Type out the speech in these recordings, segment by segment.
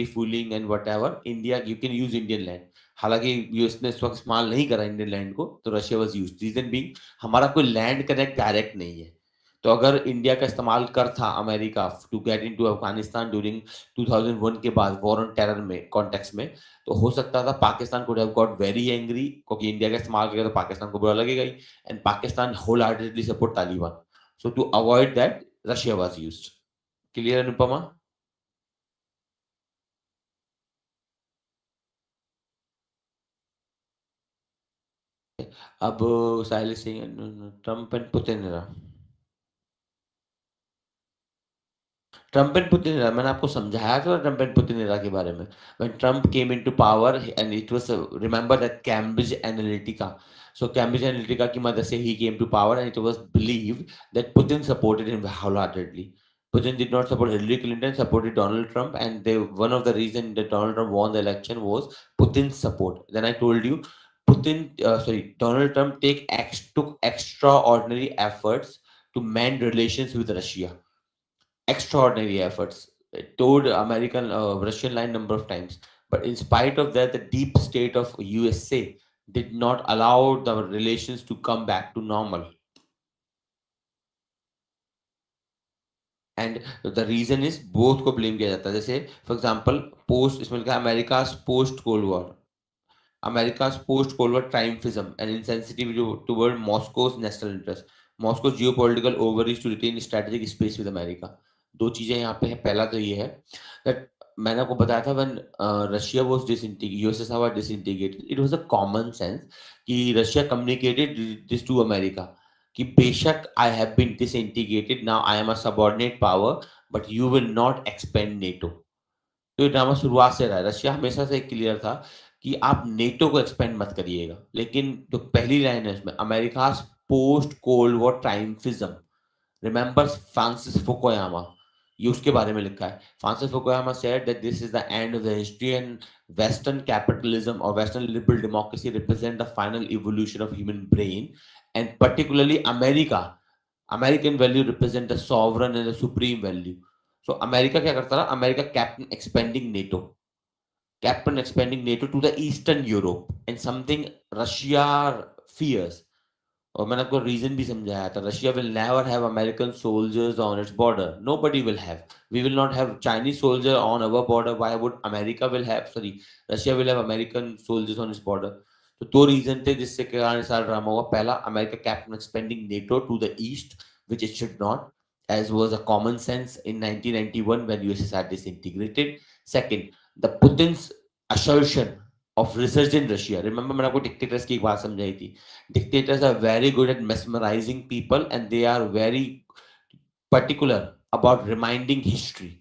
fooling and whatever, India, you can use Indian land. हालांकि US ने इस वक्त इस्तेमाल नहीं करा इंडियन लैंड को, तो Russia was used, reason being हमारा कोई लैंड कनेक्ट डायरेक्ट नहीं है। तो अगर इंडिया का इस्तेमाल कर था America to get into Afghanistan during 2001 के बाद वॉर ऑन टेरर में कॉन्टेक्स्ट में, तो हो सकता था Pakistan could have got very angry, क्योंकि इंडिया का इस्तेमाल करेगा तो पाकिस्तान को बुरा लगेगा ही, and Pakistan wholeheartedly support Taliban. So to avoid that Russia was used. Clear Anupama? अब Sahil Singh, Trump and Putin era. Trump and Putin era मैंने आपको समझाया था ट्रम्प एंड पुतिन एरा के बारे में। When Trump came into power and it was, remember that Cambridge Analytica, so Cambridge Analytica की मदद से ही came to power and it was believed that Putin supported him wholeheartedly. Putin did not support Hillary Clinton, supported Donald Trump, and one of the reason that Donald Trump won the election was Putin's support. Then I told you, Donald Trump took extraordinary efforts to mend relations with Russia. Extraordinary efforts. Towed American Russian line number of times, but in spite of that, the deep state of USA did not allow the relations to come back to normal. And the reason is both को blame किया जाता है। जैसे for example post, इसमें लिखा है America's post cold war, America's post cold war triumphism and insensitivity toward Moscow's national interest, Moscow geopolitical overreach to retain strategic space with America. दो चीजें यहाँ पे है। पहला तो ये है दैट मैंने आपको बताया था when Russia was disintegrated, USSR was disintegrated, it was a common sense कि Russia communicated this to America कि बेशक I have been disintegrated, now I am a subordinate power, but you will not expand NATO. तो ये drama शुरुआत से रहा है। Russia हमेशा से क्लियर था कि आप नेटो को एक्सपेंड मत करिएगा, लेकिन जो पहली लाइन है उसमें America post cold war triumphism, remember Francis Fukuyama, ये उसके बारे में लिखा है। Francis Fukuyama said that this is the end of the history and western capitalism और western liberal democracy represent the final evolution of human brain and particularly America, American value represent the sovereign and the supreme value. So America क्या करता रहा? America captain expanding NATO to the Eastern Europe and something Russia fears. और मैंने आपको reason भी समझाया था, Russia will never have American soldiers on its border, nobody will have, we will not have Chinese soldier on our border, why would America will have, sorry, Russia will have American soldiers on its border. तो दो reason थे जिससे कारण सारा drama हुआ। पहला, America kept on expanding NATO to the east which it should not, as was a common sense in 1991 when USSR disintegrated. Second, the Putin's assertion of resurgent Russia. Remember मैंने आपको dictators की एक बात समझाई थी। Dictators are very good at mesmerizing people and they are very particular about reminding history.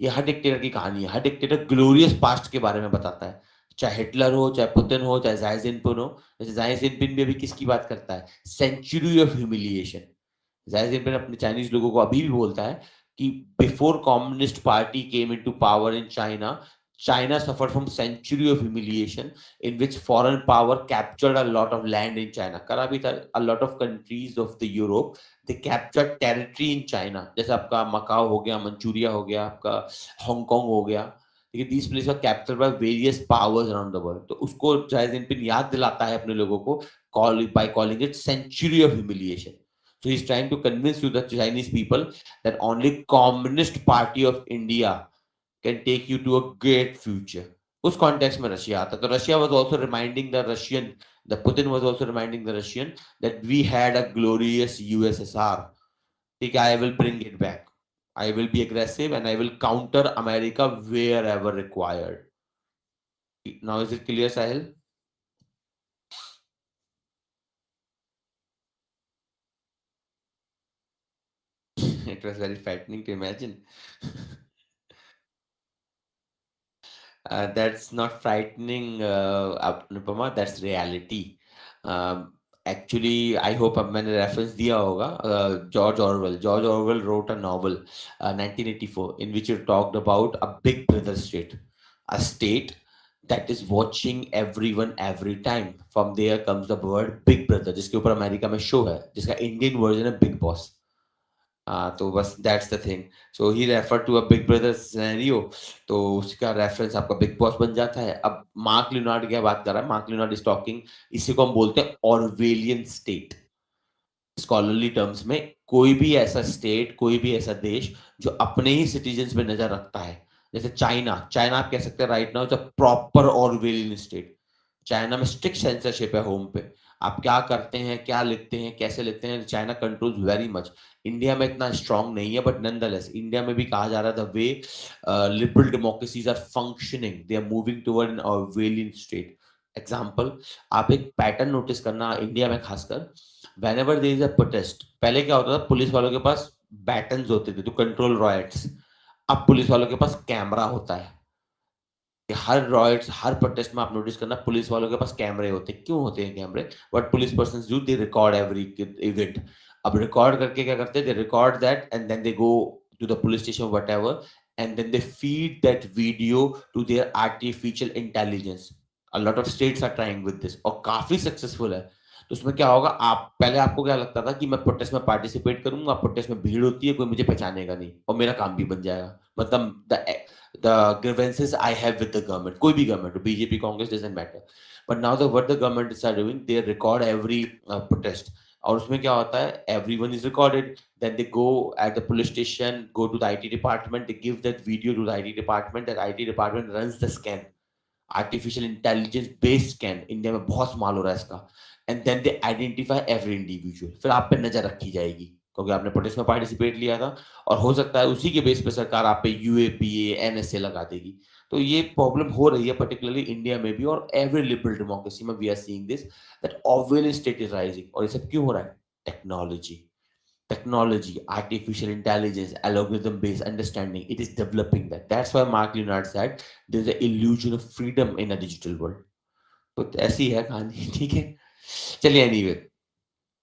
ये हर dictator की कहानी है। हर डिक्टेटर ग्लोरियस पास्ट के बारे में बताता है, चाहे हिटलर हो, चाहे पुतिन हो, चाहे जाई जिनपिंग हो। जैसे जाई जिनपिंग भी अभी किसकी बात करता है? Century of humiliation. Xi Jinping अपने चाइनीज लोगों को अभी भी बोलता है कि before communist party came into power in China, China suffered from century of humiliation in which foreign power captured a lot of land in China. करा भी था, a lot of countries of the Europe they captured territory in China. जैसे आपका Macau हो गया, Manchuria हो गया, आपका हांगकांग हो गया, ठीक है, these places were captured by various powers around the world. तो उसको जाय जिनपिंग याद दिलाता है अपने लोगों को by calling it century of humiliation. So he's trying to convince you, the Chinese people, that only Communist Party of India can take you to a great future. उस कॉन्टेक्स्ट में रशिया आता। तो Russia was also reminding the Russian, the Putin was also reminding the Russian that we had a glorious USSR, ठीक है, I will bring it back, I will be aggressive and I will counter America wherever required. Now is it clear, Sahil? It was very frightening to imagine. That's not frightening, Anupama, that's reality. Actually, I hope मैंने reference दिया होगा, George Orwell wrote a novel, 1984, in which he talked about a big brother state, a state that is watching everyone every time. From there comes the word Big Brother, जिसके ऊपर America में show है, जिसका Indian version है बिग बॉस। तो बस that's the thing. So he refer to a big brother scenario, तो उसका रेफरेंस आपका बिग बॉस बन जाता है। अब मार्क लियोनार्ड की क्या बात कर रहा है, मार्क लियोनार्ड इज टॉकिंग, इसी को हम बोलते हैं ऑरवेलियन स्टेट। स्कॉलरली टर्म्स में कोई भी ऐसा स्टेट, कोई भी ऐसा देश जो अपने ही सिटीजन्स पे नजर रखता है, जैसे चाइना, चाइना आप कह सकते हैं right now it's a proper Orwellian state. China में स्ट्रिक्ट सेंसरशिप है होम पे, आप क्या करते हैं, क्या लिखते हैं, कैसे लिखते हैं, China controls very much. India में इतना स्ट्रांग नहीं है, बट नॉनदलेस इंडिया में भी कहा जा रहा है the way liberal democracies are functioning, they are moving toward an Orwellian state. Example, आप एक पैटर्न नोटिस करना इंडिया में खासकर, whenever there is a protest, पहले क्या होता था, पुलिस वालों के पास बैटन्स होते थे टू कंट्रोल रॉयट्स, अब पुलिस वालों के पास कैमरा होता है। हर रॉयट्स, हर प्रोटेस्ट में आप नोटिस करना पुलिस वालों के पास कैमरे होते हैं। क्यों होते हैं कैमरे? What police person do, they record every event. अब रिकॉर्ड करके क्या करते हैं, they record that and then they go to the police station whatever, and then they feed that video to their artificial intelligence. A lot of states are trying with this और काफी successful है। तो उसमें क्या होगा, आप पहले आपको क्या लगता था कि मैं प्रोटेस्ट में पार्टिसिपेट करूंगा, प्रोटेस्ट में भीड़ होती है, कोई मुझे पहचानेगा नहीं और मेरा काम भी बन जाएगा। मतलब the grievances I have with the government, कोई भी government हो, BJP, Congress, doesn't matter. But now what the governments are doing, they record every protest. और उसमें क्या होता है, everyone is recorded, then they go at the police station, go to the IT department, they give that video to the IT department, that IT department runs the scan, artificial intelligence based scan, India में बहुत small हो रहा है इसका, and then they identify every individual. फिर आप पे नजर रखी जाएगी क्योंकि आपने प्रोटेस्ट में पार्टिसिपेट लिया था, और हो सकता है उसी के बेस पे सरकार आप पे यूएपीए एनएसए लगा देगी। तो ये प्रॉब्लम हो रही है पर्टिकुलरली इंडिया में भी, और एवरी लिबरल डेमोक्रेसी में we are seeing this, that obviously state is rising. और ये सब क्यों हो रहा है? Technology, technology, artificial intelligence, algorithm based understanding, it is developing that. That's why Mark Leonard said there's an illusion of freedom in a digital world. तो ऐसी है कहानी, ठीक है। चलिए एनीवे,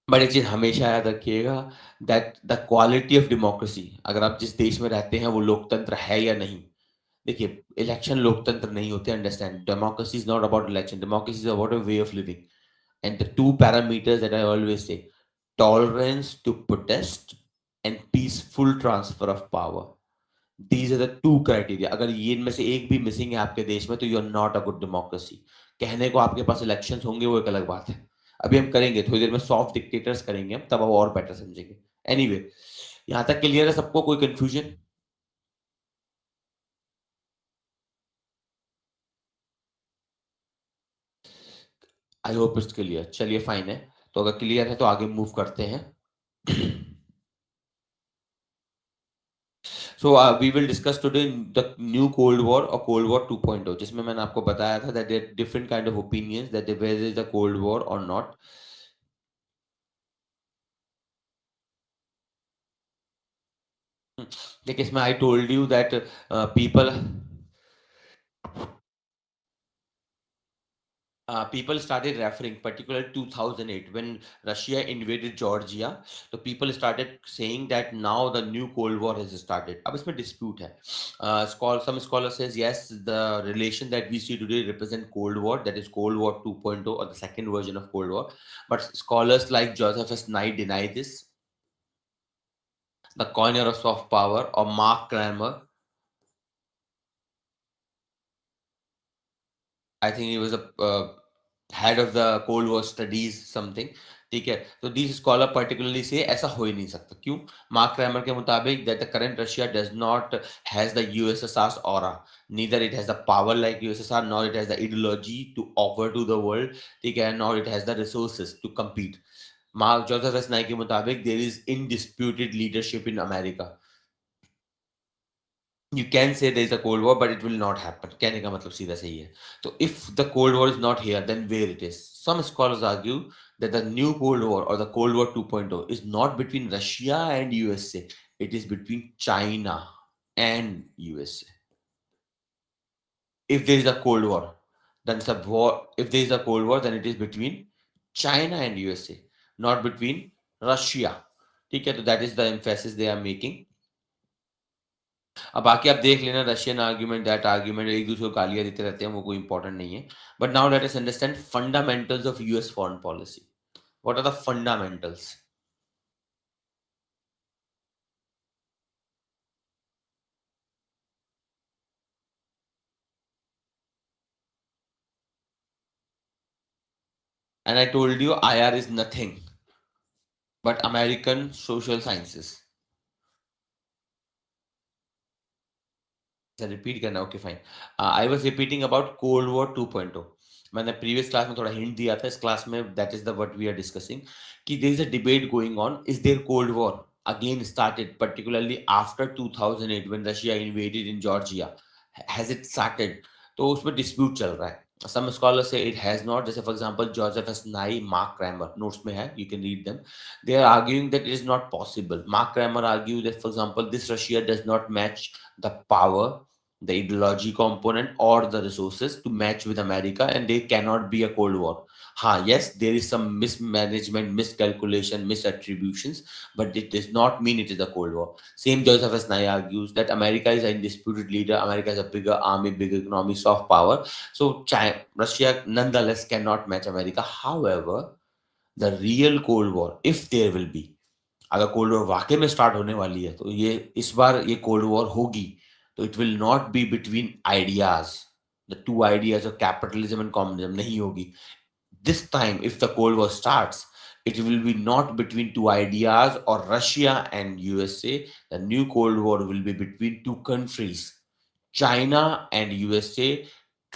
बट एक चीज हमेशा याद रखिएगा, that the quality of democracy, अगर आप जिस देश में रहते हैं वो लोकतंत्र है या नहीं। देखिए, इलेक्शन लोकतंत्र नहीं होते, understand, democracy is not about election, democracy is about a way of living. And the two parameters that I always say, tolerance to protest and peaceful transfer of power. These are the two criteria. अगर ये इनमें से एक भी missing है आपके देश में तो you are not a good democracy. कहने को आपके पास इलेक्शंस होंगे वो एक अलग बात है, अभी हम करेंगे थोड़ी देर में सॉफ्ट डिक्टेटर्स करेंगे हम, तब आप और बेटर समझेंगे। एनीवे, यहाँ तक क्लियर है सबको, कोई confusion? I hope it's clear. चलिए फाइन है, तो अगर क्लियर है तो आगे मूव करते हैं। So we will discuss today the new Cold War or Cold War 2.0, जिसमें मैंने आपको बताया था that there are different kind of opinions that whether there is a Cold War or not. देखिए, इसमें I told you that people started referring, particularly 2008 when Russia invaded Georgia. So people started saying that now the new Cold War has started. अब इसमें dispute है. Some scholar says yes, the relation that we see today represent Cold War, that is Cold War 2.0 or the second version of Cold War. But scholars like Joseph S. Knight deny this. The coiner of soft power or Mark Kramer, I think he was a head of the cold war studies something, ठीक है। तो this scholar particularly से ऐसा हो ही नहीं सकता। क्यों? Mark Kramer के मुताबिक that the current Russia does not has the USSR aura, neither it has the power like USSR, nor it has the ideology to offer to the world, ठीक है, nor it has the resources to compete. Mark Joseph S Nye के मुताबिक there is undisputed leadership in America. You can say there is a cold war but it will not happen, कहने का मतलब सीधा सही है। तो if the cold war is not here, then where it is? Some scholars argue that the new cold war or the cold war 2.0 is not between Russia and USA, it is between China and USA. If there is a cold war, then it's a war. If there is a cold war, then it is between China and USA, not between Russia, ठीक है। तो that is the emphasis they are making. अब बाकी आप देख लेना, Russian argument, that argument, एक दूसरे को गालियां देते रहते हैं, वो कोई इंपॉर्टेंट नहीं है। But now let us understand fundamentals of US foreign policy. What are the fundamentals? And I told you IR is nothing but American social sciences. अच्छा रिपीट करना okay fine I was repeating about cold war 2.0 मैंने previous class में थोड़ा hint दिया था इस class में that is the what we are discussing कि there is a debate going on is there cold war again started particularly after 2008 when Russia invaded in Georgia has it started तो उसमें dispute चल रहा है some scholars say it has not जैसे for example Joseph S. Nye Mark Kramer notes में है you can read them they are arguing that it is not possible Mark Kramer argued that for example this Russia does not match the power the ideology component or the resources to match with America and they cannot be a Cold War. Yes, there is some mismanagement, miscalculation, misattributions, but it does not mean it is a Cold War. Same Joseph S. Nye argues that America is an undisputed leader, America has a bigger army, bigger economy, soft power. So Russia nonetheless cannot match America. However, the real Cold War, if there will be, अगर cold war वाकई में start होने वाली है तो ये इस बार ये कोल्ड वॉर होगी तो it will not be between ideas the two ideas of capitalism and communism नहीं होगी this time if the cold war starts it will be not between two ideas or Russia and USA. The new cold war will be between two countries, China and USA,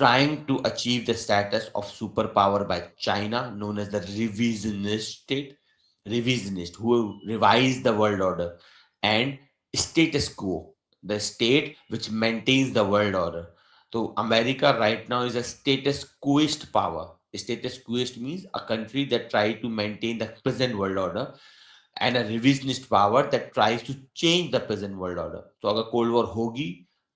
trying to achieve the status of superpower by China known as the revisionist state, revisionist who revised the world order, and status quo, the state which maintains the world order. So America right now is a status quoist power. Status quoist means a country that tries to maintain the present world order and a revisionist power that tries to change the present world order. तो अगर cold war होगी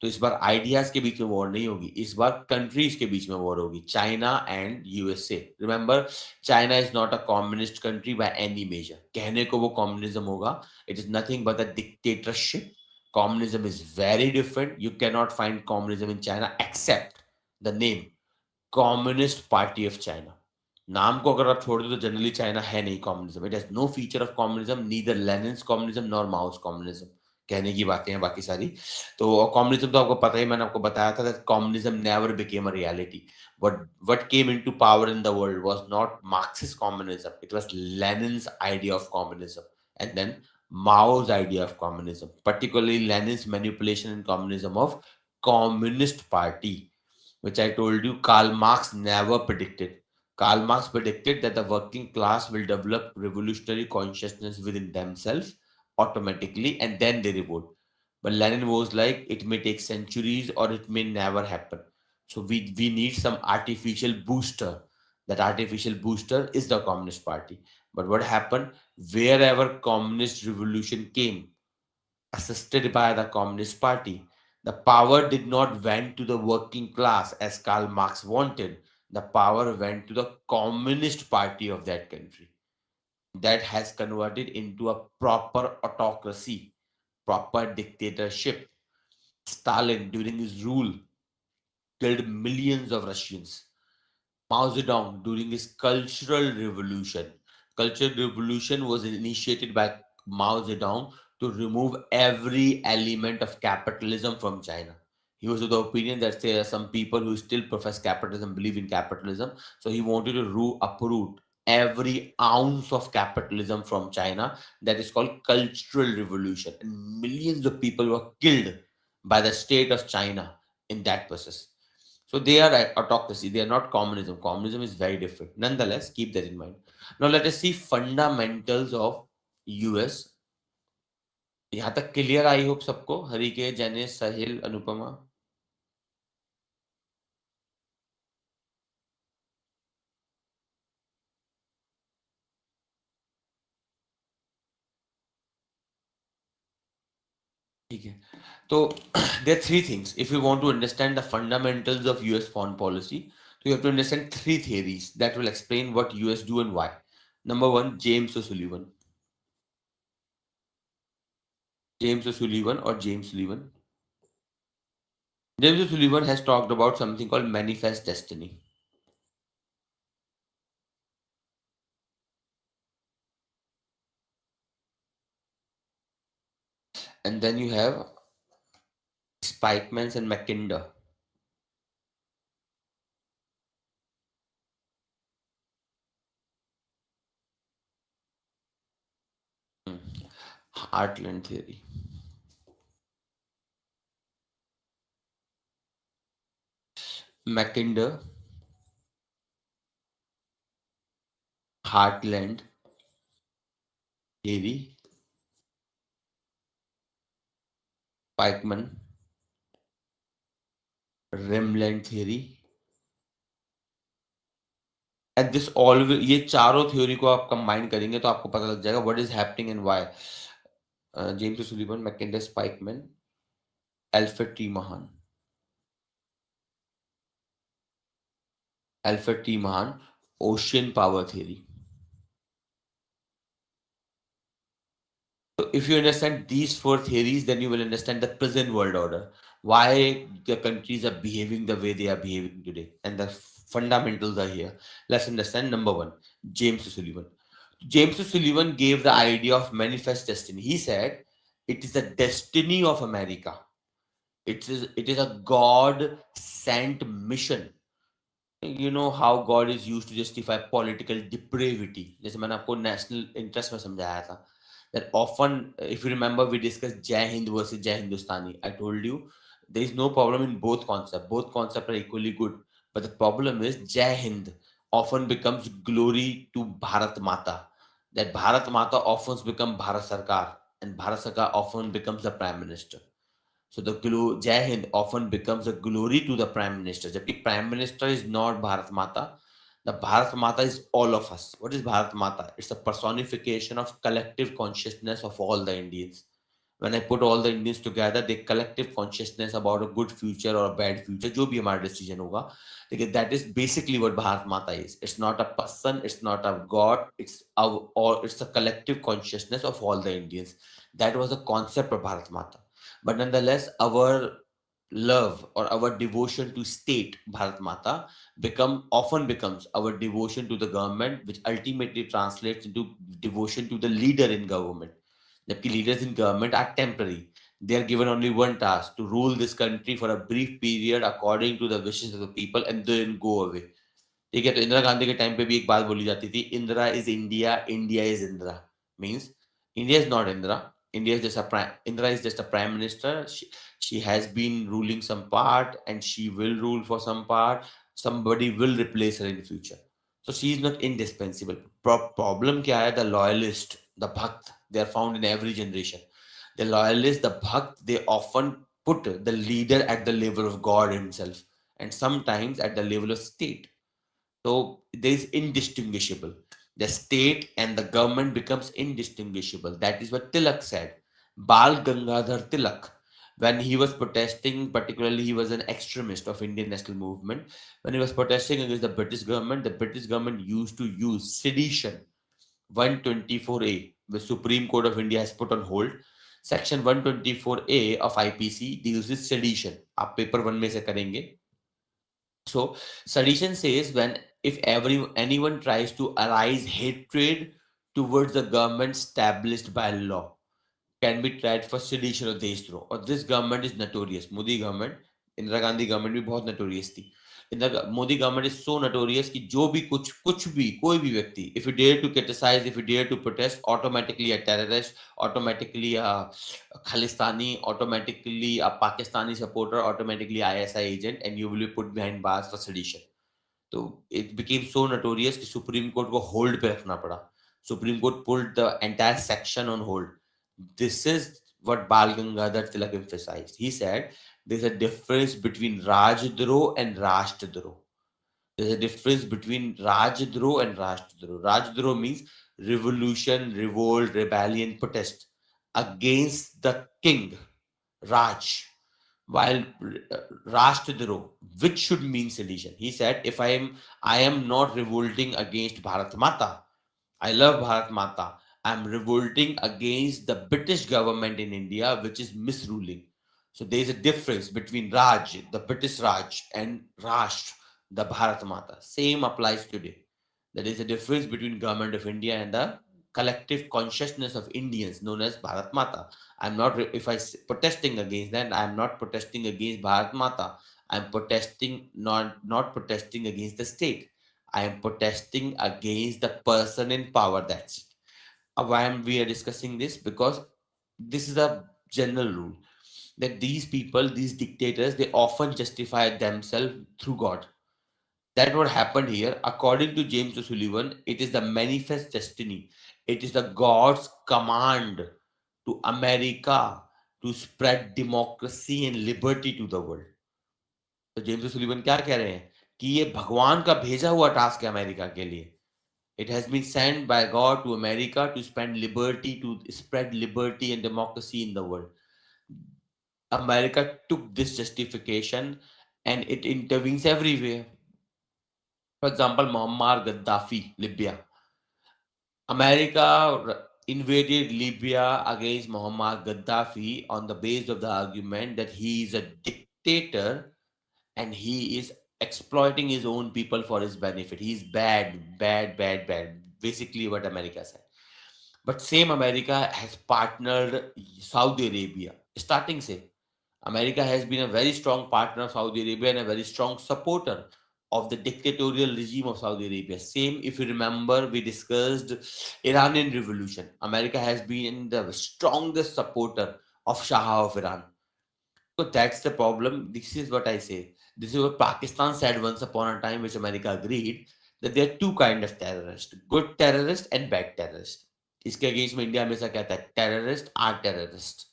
तो इस बार ideas के बीच में war नहीं होगी इस बार कंट्रीज के बीच में वॉर होगी China and USA remember China is not a communist country by any measure कहने को वो कम्युनिज्म होगा it is nothing but a dictatorship communism is very different you cannot find communism in China except the name Communist Party of China नाम को अगर आप छोड़ दो तो जनरली चाइना है नहीं communism it has no feature of communism neither Lenin's communism nor Mao's communism कहने की बातें हैं बाकी सारी तो कम्युनिज्म तो आपको पता ही मैंने आपको बताया था that communism never became a reality what came into power in the world was not Marxist communism it was Lenin's idea of communism and then Mao's idea of communism particularly Lenin's manipulation in communism of communist party which I told you Karl Marx never predicted. Karl Marx predicted that the working class will develop revolutionary consciousness within themselves automatically and then they revolt. But Lenin was like, it may take centuries or it may never happen. So we need some artificial booster. That artificial booster is the Communist Party. But what happened? Wherever communist revolution came, assisted by the Communist Party. The power did not went to the working class as Karl Marx wanted. The power went to the Communist Party of that country. That has converted into a proper autocracy, proper dictatorship. Stalin, during his rule, killed millions of Russians. Mao Zedong during his Cultural Revolution. Cultural Revolution was initiated by Mao Zedong to remove every element of capitalism from China. He was of the opinion that there are some people who still profess capitalism, believe in capitalism. So he wanted to uproot every ounce of capitalism from China. That is called Cultural Revolution. And millions of people were killed by the state of China in that process. So they are autocracy, they are not communism. Communism is very different. Nonetheless, keep that in mind. Now let us see fundamentals of US. यहाँ तक clear I hope सबको Harike Janice साहिल अनुपमा ठीक है तो there are three things if you want to understand the fundamentals of US foreign policy so you have to understand three theories that will explain what US do and why. Number one, James O'Sullivan or James Sullivan. James O'Sullivan has talked about something called manifest destiny. And then you have Spikemans and Mackinder. . Heartland theory. Mackinder, Heartland theory. Pikeman, Rimland theory. And this always, ये चारों theory को आप combine करेंगे तो आपको पता लग जाएगा what is happening and why. James Sullivan, Mackinder, Spykman, Alfred T Mahan. Alfred T Mahan, ocean power theory. So if you understand these four theories, then you will understand the present world order. Why the countries are behaving the way they are behaving today. And the fundamentals are here. Let's understand number one, James Sullivan. James Sullivan gave the idea of manifest destiny. He said, it is the destiny of America. It is a God sent mission. You know how God is used to justify political depravity. जैसे मैंने आपको national interest में समझाया था. That often, if you remember, we discussed Jai Hind versus Jai Hindustani. I told you there is no problem in both concepts. Both concepts are equally good. But the problem is Jai Hind often becomes glory to Bharat Mata. That Bharat Mata often becomes Bharat Sarkar, and Bharat Sarkar often becomes the Prime Minister. So the Jai Hind often becomes a glory to the Prime Minister. Jabki Prime Minister is not Bharat Mata. The Bharat Mata is all of us. What is Bharat Mata? It's a personification of collective consciousness of all the Indians. When I put all the Indians together, they collective consciousness about a good future or a bad future, जो भी हमारा decision होगा. Because that is basically what Bharat Mata is. It's not a person, it's not a god, it's a collective consciousness of all the Indians. That was the concept of Bharat Mata. But nonetheless, our love or our devotion to state Bharat Mata often becomes our devotion to the government, which ultimately translates into devotion to the leader in government. The leaders in government are temporary. They are given only one task, to rule this country for a brief period according to the wishes of the people and then go away. ठीक है, तो इंदिरा गांधी के time पे भी एक बात बोली जाती थी, Indira is India, India is Indira. Means India is not Indira. India is just a prime. Indira is just a prime minister. She has been ruling some part, and she will rule for some part. Somebody will replace her in the future. So she is not indispensable. Problem kya hai? The loyalist, the bhakt, they are found in every generation. The loyalist, the bhakt, they often put the leader at the level of God himself, and sometimes at the level of state. So there is indistinguishable. The state and the government becomes indistinguishable. That is what Tilak said. Bal Gangadhar Tilak, when he was protesting, particularly he was an extremist of Indian national movement. When he was protesting against the British government used to use sedition 124A, the Supreme Court of India has put on hold. Section 124A of IPC uses sedition. आप paper one में से करेंगे. So sedition says when if anyone tries to arise hatred towards the government established by law, can be tried for sedition or देशद्रोह. और this government is notorious. Modi government, Indira Gandhi government भी बहुत notorious थी. Modi government is so notorious कि जो भी कुछ भी कोई भी व्यक्ति, if you dare to criticise, if you dare to protest, automatically a terrorist, automatically a Khalistani, automatically a Pakistani supporter, automatically ISI agent, and you will be put behind bars for sedition. तो it became so notorious कि supreme court को hold पे रखना पड़ा. Supreme court pulled the entire section on hold. This is what Bal Gangadhar Tilak emphasized. He said there's a difference between Rajdroh and Rashtdroh. There's a difference between Rajdroh and Rashtdroh. Rajdroh means revolution, revolt, rebellion, protest against the king, Raj. While Rashtdroh, which should mean sedition. He said, if I am not revolting against Bharat Mata, I love Bharat Mata. I'm revolting against the British government in India, which is misruling. So there is a difference between Raj, the British Raj, and Rashtra, the Bharat Mata. Same applies today. There is a difference between government of India and the collective consciousness of Indians known as Bharat Mata. I'm not, if I protesting against that, I'm not protesting against Bharat Mata. I'm protesting, not protesting against the state. I am protesting against the person in power. That's it. Why we are discussing this? Because this is a general rule that these people, these dictators, they often justify themselves through God. That what happened here. According to James O'Sullivan, it is the manifest destiny. It is the God's command to America to spread democracy and liberty to the world. तो James Sullivan क्या कह रहे हैं कि ये भगवान का भेजा हुआ टास्क है अमेरिका के लिए. It has been sent by God to America to spread liberty and democracy in the world. America took this justification and it intervenes everywhere. For example, Muammar Gaddafi, Libya. America invaded Libya against Muammar Gaddafi on the basis of the argument that he is a dictator and he is exploiting his own people for his benefit. He's bad, bad, bad, bad. Basically, what America said. But same America has partnered Saudi Arabia. Starting say, America has been a very strong partner of Saudi Arabia and a very strong supporter of the dictatorial regime of Saudi Arabia. Same, if you remember, we discussed Iranian revolution. America has been the strongest supporter of Shah of Iran. So that's the problem. This is what I say. This is what Pakistan said once upon a time, which America agreed that there are two kind of terrorists: good terrorist and bad terrorist. इसके against में India हमेशा कहता है terrorist are terrorist,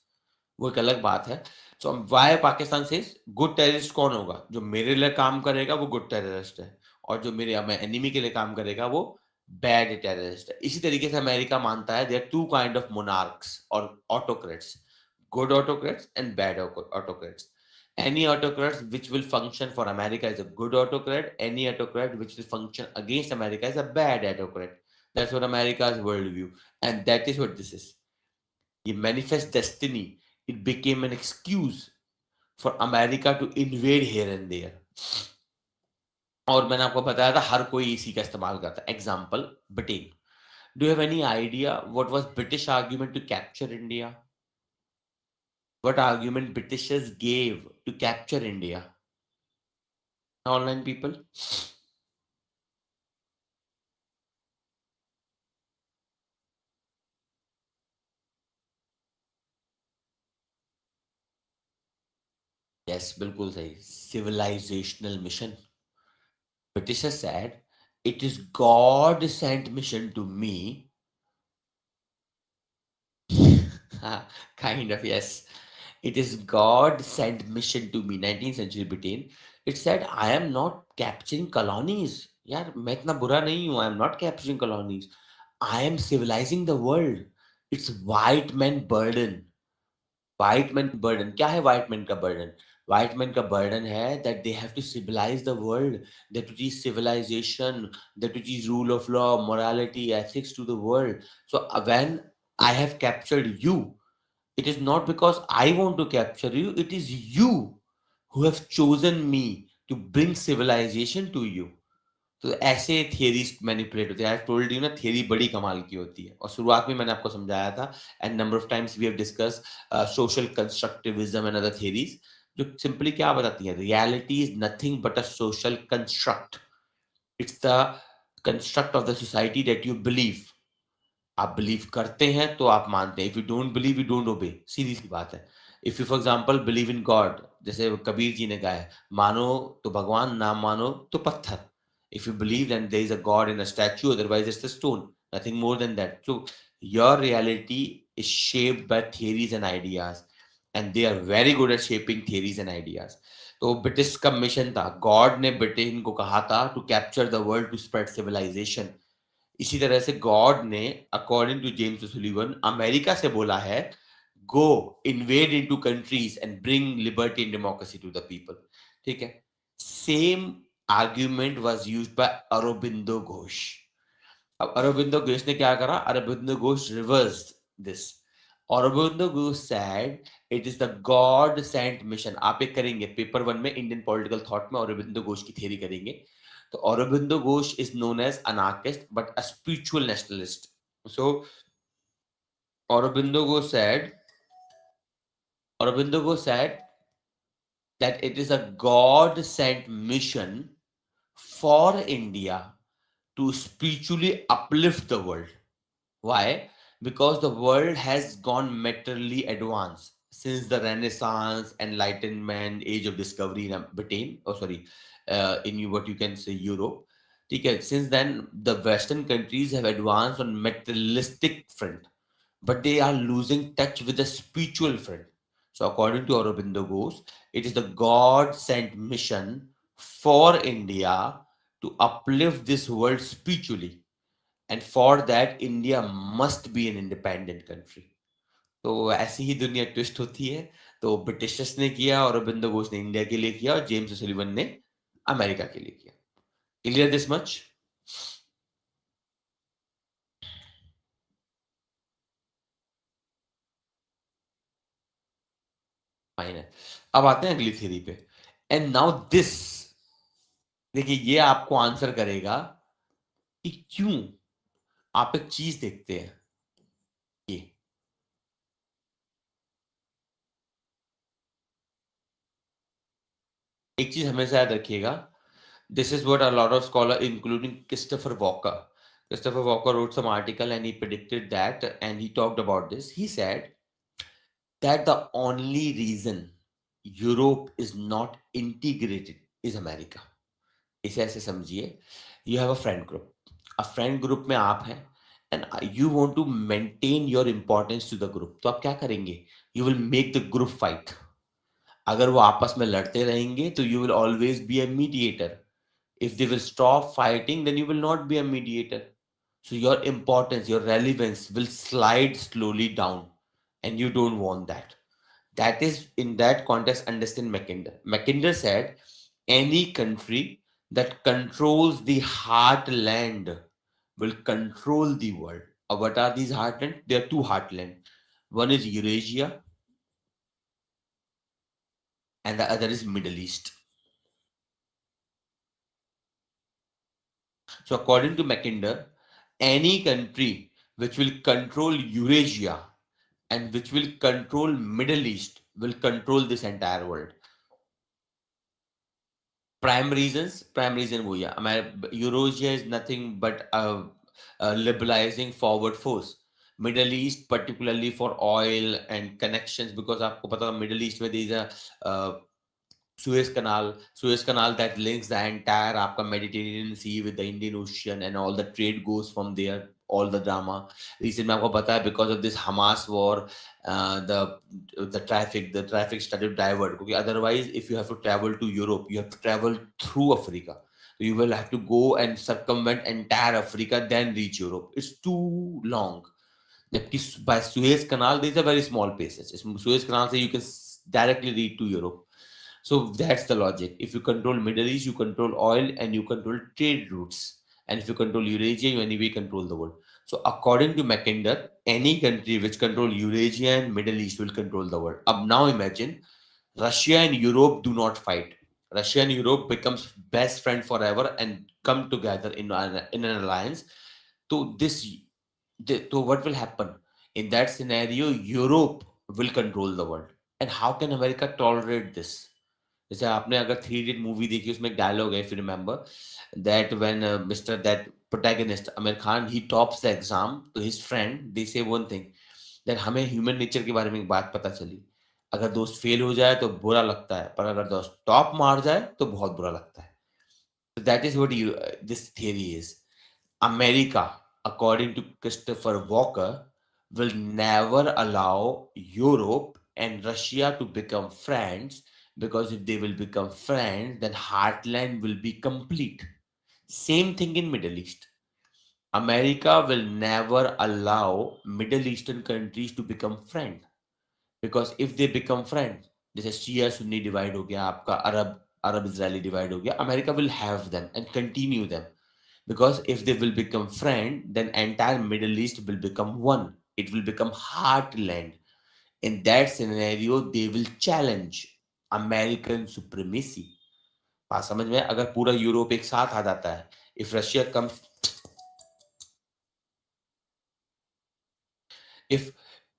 वो एक अलग बात है. सो वाई पाकिस्तान से गुड टेररिस्ट कौन होगा? जो मेरे लिए काम करेगा वो गुड टेररिस्ट है, और जो मेरे एनिमी के लिए काम करेगा वो बैड टेररिस्ट है. इसी तरीके से अमेरिका मानता है there two kind of monarchs और autocrats, good autocrats and bad autocrats. Any autocrat which will function for America is a good autocrat. Any autocrat which will function against America is a bad autocrat. That's what America's worldview. And that is what this is. The manifest destiny, it became an excuse for America to invade here and there. और मैंने आपको बताया था हर कोई इसी का इस्तेमाल करता है. Example Britain. Do you have any idea what was British argument to capture India? What argument Britishers gave to capture India? Online people? Yes, bilkul sahi. Civilizational mission. Britishers said, it is God sent mission to me. Kind of, yes. It is God sent mission to me. 19th century Britain. It said, I am not capturing colonies. यार मैं इतना बुरा नहीं हूं. I am not capturing colonies. I am civilizing the world. It's white man burden. White man burden क्या है? White man का burden, white man का बर्डन है that they have to civilise the world, that to teach civilisation, that to teach rule of law, morality, ethics to the world. So when I have captured you, it is not because I want to capture you, it is you who have chosen me to bring civilization to you. तो ऐसे theories manipulate होते हैं. I told you ना, theory बड़ी कमाल की होती है, और शुरुआत में मैंने आपको समझाया था. And number of times we have discuss social constructivism and other theories, जो सिंपली क्या बताती है? Reality is nothing but a social construct. It's the construct of the society that you believe. आप बिलीव करते हैं तो आप मानते हैं. If you don't believe, you don't obey. सीधी सी बात है. If you for example believe in God, जैसे कबीर जी ने कहा है, मानो तो भगवान, ना मानो तो पत्थर. If you believe then there is a God in a statue, otherwise it's a stone. Nothing more than that. So your reality is shaped by theories and ideas, and they are very good at shaping theories and ideas. तो British का mission था, God ने Britain को कहा था to capture the world, to spread civilisation. इसी तरह से गॉड ने according to James Sullivan America से बोला है, go invade into countries and bring liberty and democracy to the people. ठीक है. Same argument was used by Aurobindo Ghosh. अब Aurobindo Ghosh ने क्या करा? Aurobindo Ghosh reversed this. Aurobindo Ghosh said it is the God sent mission. आप एक करेंगे paper 1 में इंडियन पॉलिटिकल थॉट में Aurobindo Ghosh की थ्योरी करेंगे. तो Aurobindo Ghosh is known as anarchist but a spiritual nationalist. So Aurobindo Ghosh said that it is a God sent mission for India to spiritually uplift the world. Why? because the world has gone materially advanced since the Renaissance, Enlightenment, Age of Discovery in Britain, oh sorry, in what you can say Europe. Okay, since then, the Western countries have advanced on materialistic front, but they are losing touch with the spiritual front. So, according to Aurobindo Ghosh, it is the God sent mission for India to uplift this world spiritually. And for that, India must be an independent country. तो ऐसी ही दुनिया twist होती है. तो Britishers ने किया, और अरबिंदो घोष ने इंडिया के लिए किया, और जेम्स सुलिवन ने अमेरिका के लिए किया. Clear this much? फाइन है. अब आते हैं अगली थ्योरी पे. एंड नाउ दिस, देखिए ये आपको आंसर करेगा कि क्यों आप एक चीज देखते हैं. ये एक चीज हमेशा याद रखिएगा. This is what a lot of scholars, including Christopher Walker wrote some article and he predicted that, and he talked about this. He said that the only reason Europe is not integrated is America. इसे ऐसे समझिए. You have a friend group. A friend group में आप हैं and you want to maintain your importance to the group. तो आप क्या करेंगे? You will make the group fight. अगर वो आपस में लड़ते रहेंगे तो you will always be a mediator. If they will stop fighting, then you will not be a mediator. So your importance, your relevance will slide slowly down, and you don't want that. That is, in that context, understand Mackinder. Mackinder said any country that controls the heartland will control the world. What are these heartland? There are two heartland. One is Eurasia, and the other is Middle East. So according to Mackinder, any country which will control Eurasia and which will control Middle East will control this entire world. Prime reason वो है. Eurasia is nothing but a liberalizing forward force. Middle East, particularly for oil and connections, because आपको पता है Middle East में there is a Suez Canal that links the entire आपका Mediterranean Sea with the Indian Ocean, and all the trade goes from there. All the drama. Recently में आपको पता है because of this Hamas war, the traffic started to divert. Because otherwise, if you have to travel to Europe, you have to travel through Africa. So you will have to go and circumvent entire Africa, then reach Europe. It's too long. जबकि by Suez Canal, these are very small places. Suez Canal से you can directly reach to Europe. So that's the logic. If you control Middle East, you control oil and you control trade routes. And if you control Eurasia, you anyway control the world. So according to Mackinder, any country which control Eurasia and Middle East will control the world. Now imagine Russia and Europe do not fight. Russia and Europe becomes best friend forever and come together in an alliance. So so what will happen? In that scenario, Europe will control the world. And how can America tolerate this? जैसे आपने अगर three idiot movie देखी, उसमें एक dialogue है, if you remember, that when mister that protagonist Aamir Khan he tops the exam तो his friend दे से one thing, that हमें ह्यूमन नेचर के बारे में एक बात पता चली, अगर दोस्त फेल हो जाए तो बुरा लगता है, पर अगर दोस्त टॉप मार जाए तो बहुत बुरा लगता है. That is what you this theory is. America, according to Christopher Walker, will never allow Europe and Russia to become friends, because if they will become friends, then heartland will be complete. Same thing in Middle East. America will never allow Middle Eastern countries to become friends, because if they become friends, जैसे शिया Sunni divide हो गया, आपका अरब Israeli divide हो गया, America will have them and continue them. Because if they will become friend, then entire Middle East will become one. It will become heartland. In that scenario, they will challenge American supremacy. बात समझ में? अगर पूरा Europe एक साथ आ जाता है, if Russia comes, if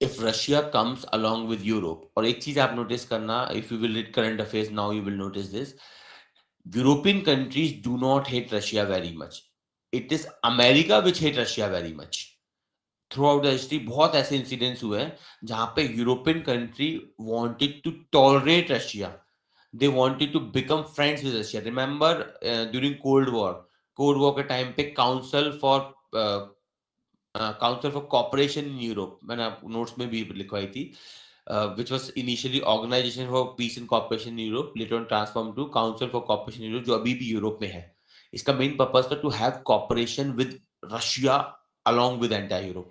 if Russia comes along with Europe, और एक चीज आप नोटिस करना, if you will read current affairs now, you will notice this. European countries do not hate Russia very much. It is America which hate Russia very much. Throughout the history बहुत ऐसे incidents हुए हैं जहां पे European country wanted to tolerate Russia, they wanted to become friends with Russia. Remember, during Cold War के time पे council for cooperation in Europe, मैंने आप नोट्स में भी लिखवाई थी, which was initially Organization for Peace and Cooperation in Europe, later on transformed to Council for Cooperation in Europe, जो अभी भी यूरोप में है. इसका मेन पर्पस था to have cooperation with Russia along with entire Europe.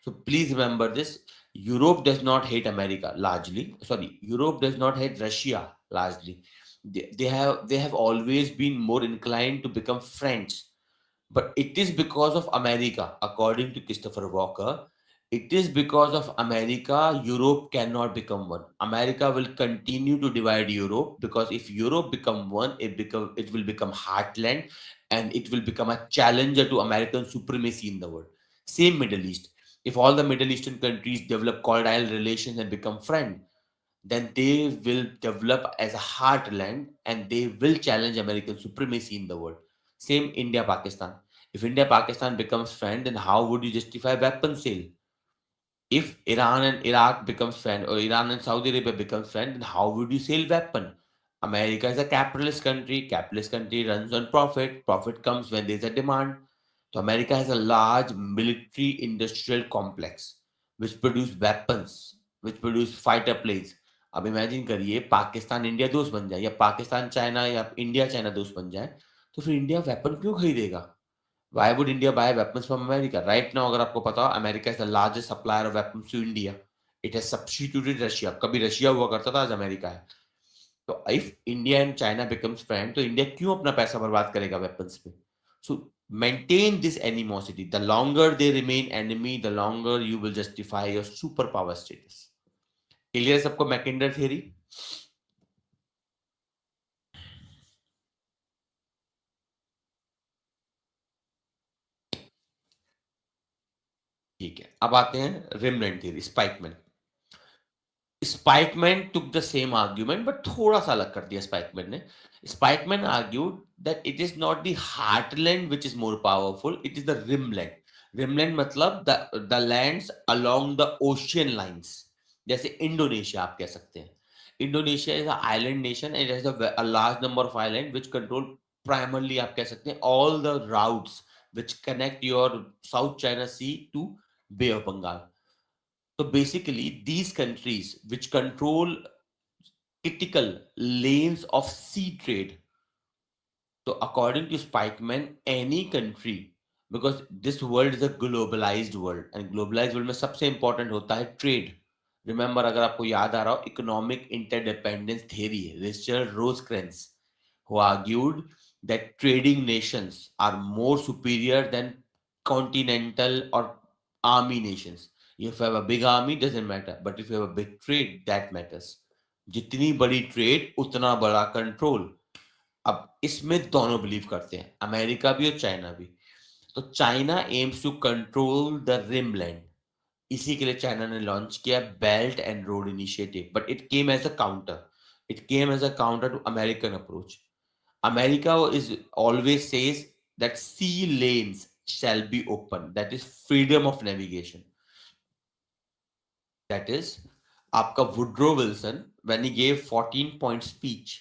So please remember this. Europe does not hate America largely. Sorry, Europe does not hate Russia largely. They have always been more inclined to become friends, but it is because of America, according to Christopher Walker. It is because of America, Europe cannot become one. America will continue to divide Europe, because if Europe become one, it will become heartland, and it will become a challenger to American supremacy in the world. Same Middle East. If all the Middle Eastern countries develop cordial relations and become friends, then they will develop as a heartland and they will challenge American supremacy in the world. Same India Pakistan. If India Pakistan becomes friend, then how would you justify weapon sale? If Iran and Iraq becomes friend, or Iran and Saudi Arabia becomes friend, then how would you sell weapon? America is a capitalist country. Capitalist country runs on profit. Profit comes when there's a demand. So America has a large military industrial complex which produce weapons, which produce fighter planes. अब imagine करिए Pakistan India दोस्त बन जाए, या Pakistan China या India China दोस्त बन जाए, तो फिर इंडिया वेपन क्यों खरीदेगा? Why would India buy weapons from America? Right now, अगर आपको पता हो, America is the largest supplier of weapons to India. It has substituted Russia. कभी रशिया हुआ करता था, आज अमेरिका है. तो if India and China becomes friend, तो इंडिया क्यों अपना पैसा बर्बाद करेगा weapons पे? So maintain this animosity. The longer they remain enemy, the longer you will justify your superpower status. Clear है सबको मैकेंडर theory? ठीक है, अब आते हैं रिमनैंड theory, Spykman. Spykman took the same argument, but थोड़ा सा अलग कर दिया स्पाइकमैन ने. Spykman argued that it is not the heartland which is more powerful, it is the rimland. rimland मतलब the lands along the ocean lines. जैसे Indonesia आप कह सकते हैं. Indonesia is an island nation and it has a large number of islands which control primarily, आप कह सकते हैं, all the routes which connect your South China Sea to Bay of Bengal. So basically, these countries which control critical lanes of sea trade. So according to Spikeman, any country, because this world is a globalized world, and globalized world में सबसे important होता है trade. Remember, अगर आपको याद आ रहा हो, economic interdependence theory, Richard Rosecrans, who argued that trading nations are more superior than continental or army nations. If you have a big army, doesn't matter, but if you have a big trade, that matters. जितनी बड़ी trade उतना बड़ा control. अब इसमें दोनों believe करते हैं, America भी और चाइना भी. तो China aims to control the rimland. इसी के लिए चाइना ने लॉन्च किया belt and road initiative, but it came as a counter. It came as a counter to American approach. America is always says that sea lanes shall be open. That is freedom of navigation. That is, आपका Woodrow Wilson when he gave 14 point speech,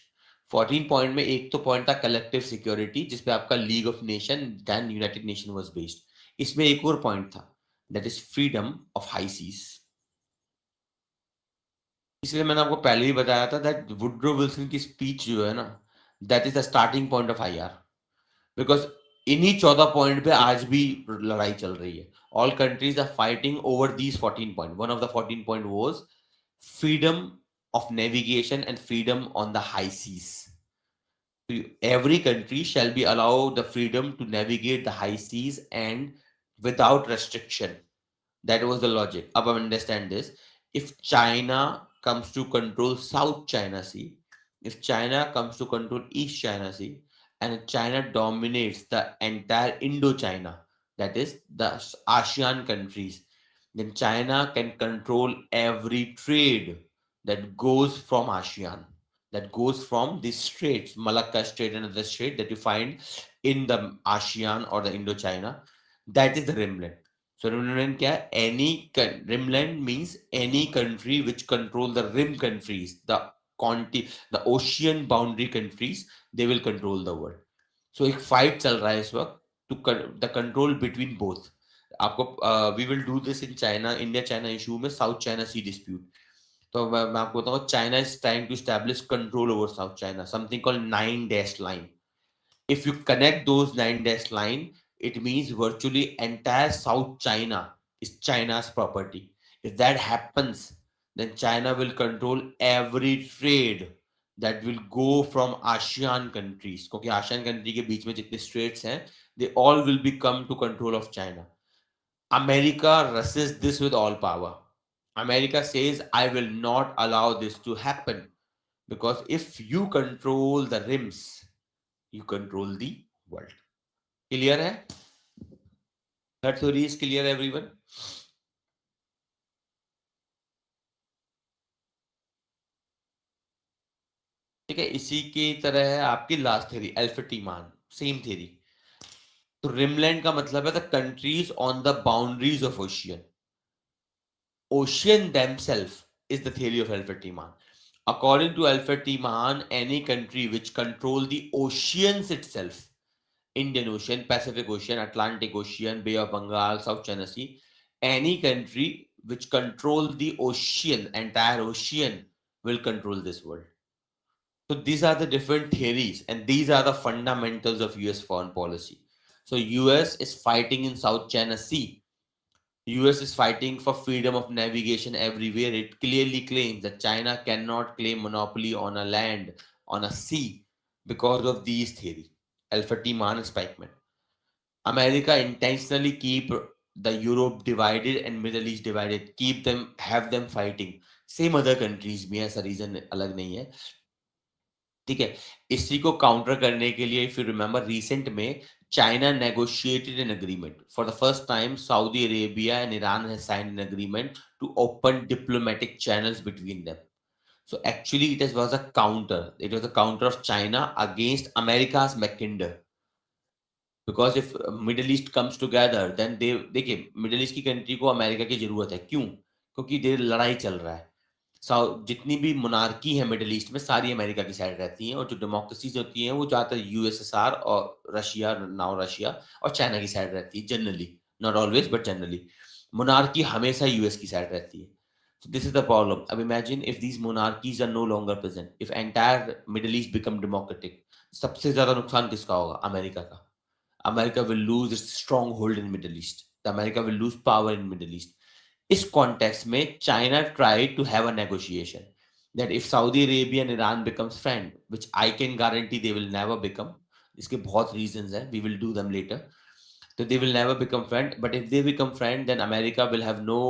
14 point में एक तो point था collective security, जिसपे आपका League of Nation then United Nation was based. इसमें एक और पॉइंट था, that is freedom of high seas. इसलिए मैंने आपको पहले ही बताया था दैट वुड्रो विल्सन की स्पीच जो है ना, that is the starting point of IR. Because इन्हीं 14 पॉइंट पे आज भी लड़ाई चल रही है. All countries are fighting over these 14 point. One of the 14 point was freedom of navigation and freedom on the high seas. Every country shall be allowed the freedom to navigate the high seas and without restriction. That was the logic. Up understand this. If China comes to control South China Sea, if China comes to control East China Sea, and China dominates the entire Indochina, that is the ASEAN countries, then China can control every trade that goes from ASEAN, that goes from these straits, Malacca Strait and other strait that you find in the ASEAN or the Indochina. That is the rimland. So rimland क्या है? Rimland means any country which control the rim countries, the ocean boundary countries, they will control the world. So एक fight चल रहा है इस वक्त to the control between both. आपको we will do this in China, India China issue में South China Sea dispute. तो मैं आपको बताऊँ, China is trying to establish control over South China, something called 9-dash line. If you connect those 9-dash line, it means virtually entire South China is China's property. If that happens, then China will control every trade that will go from ASEAN countries. क्योंकि ASEAN country के बीच में जितने straits हैं, they all will become to control of China. America resists this with all power. America says, I will not allow this to happen, because if you control the rims, you control the world. Clear है? That theory is clear, everyone? ठीक है, इसी की तरह है आपकी last theory, एल्फटीमान, same theory. तो rimland का मतलब है the countries on the boundaries of ocean. Ocean themselves is the theory of Alfred-Tiemann. According to Alfred-Tiemann, any country which control the oceans itself, Indian Ocean, Pacific Ocean, Atlantic Ocean, Bay of Bengal, South China Sea, any country which control the ocean, entire ocean, will control this world. So these are the different theories, and these are the fundamentals of US foreign policy. So US is fighting in South China Sea. US is fighting for freedom of navigation everywhere. It clearly claims that China cannot claim monopoly on a land, on a sea, because of these theory. Al-Fatih experiment. America intentionally keep the Europe divided and Middle East divided, keep them, have them fighting. Same other countries भी ऐसा reason अलग नहीं है. ठीक है, इसी को counter करने के लिए, इफ यू रिमेंबर, रिसेंट में China negotiated an agreement for the first time. Saudi Arabia and Iran has signed an agreement to open diplomatic channels between them. So actually it was a counter. It was a counter of China against America's McKinder. Because if Middle East comes together, then देखिए middle east की country को America की जरूरत है. क्यों? क्योंकि देर लड़ाई चल रहा है. जितनी भी मोनार्की है मिडिल ईस्ट में, सारी अमेरिका की साइड रहती हैं, और जो डेमोक्रेसीज होती हैं वो ज्यादातर यूएसएसआर और रशिया, नाउ रशिया, और चाइना की साइड रहती है generally. Not always but generally. Monarchy हमेशा यूएस की साइड रहती है. So this is the problem. अब imagine if these monarchies are no longer present, if entire Middle East become democratic, सबसे ज्यादा नुकसान किसका होगा? अमेरिका का. America will lose its stronghold in Middle East. America will lose power in Middle East. इस context में China tried to have a negotiation that if Saudi Arabia and Iran becomes friend, which I can guarantee they will never become. इसके बहुत reasons हैं, we will do them later. So they will never become friend, but if they become friend, then America will have no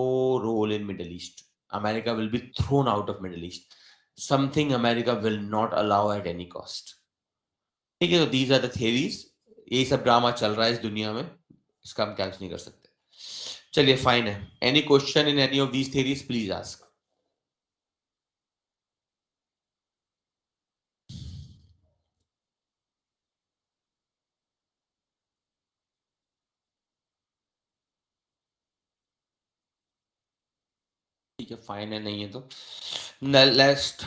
role in Middle East. America will be thrown out of Middle East. Something America will not allow at any cost. ठीक है, तो these are the theories. यही सब drama चल रहा है इस दुनिया में, इसका हम क्या नहीं कर सकते. चलिए फाइन है. Any question in any of these theories please ask. ठीक है, फाइन है. नहीं है तो नेक्स्ट.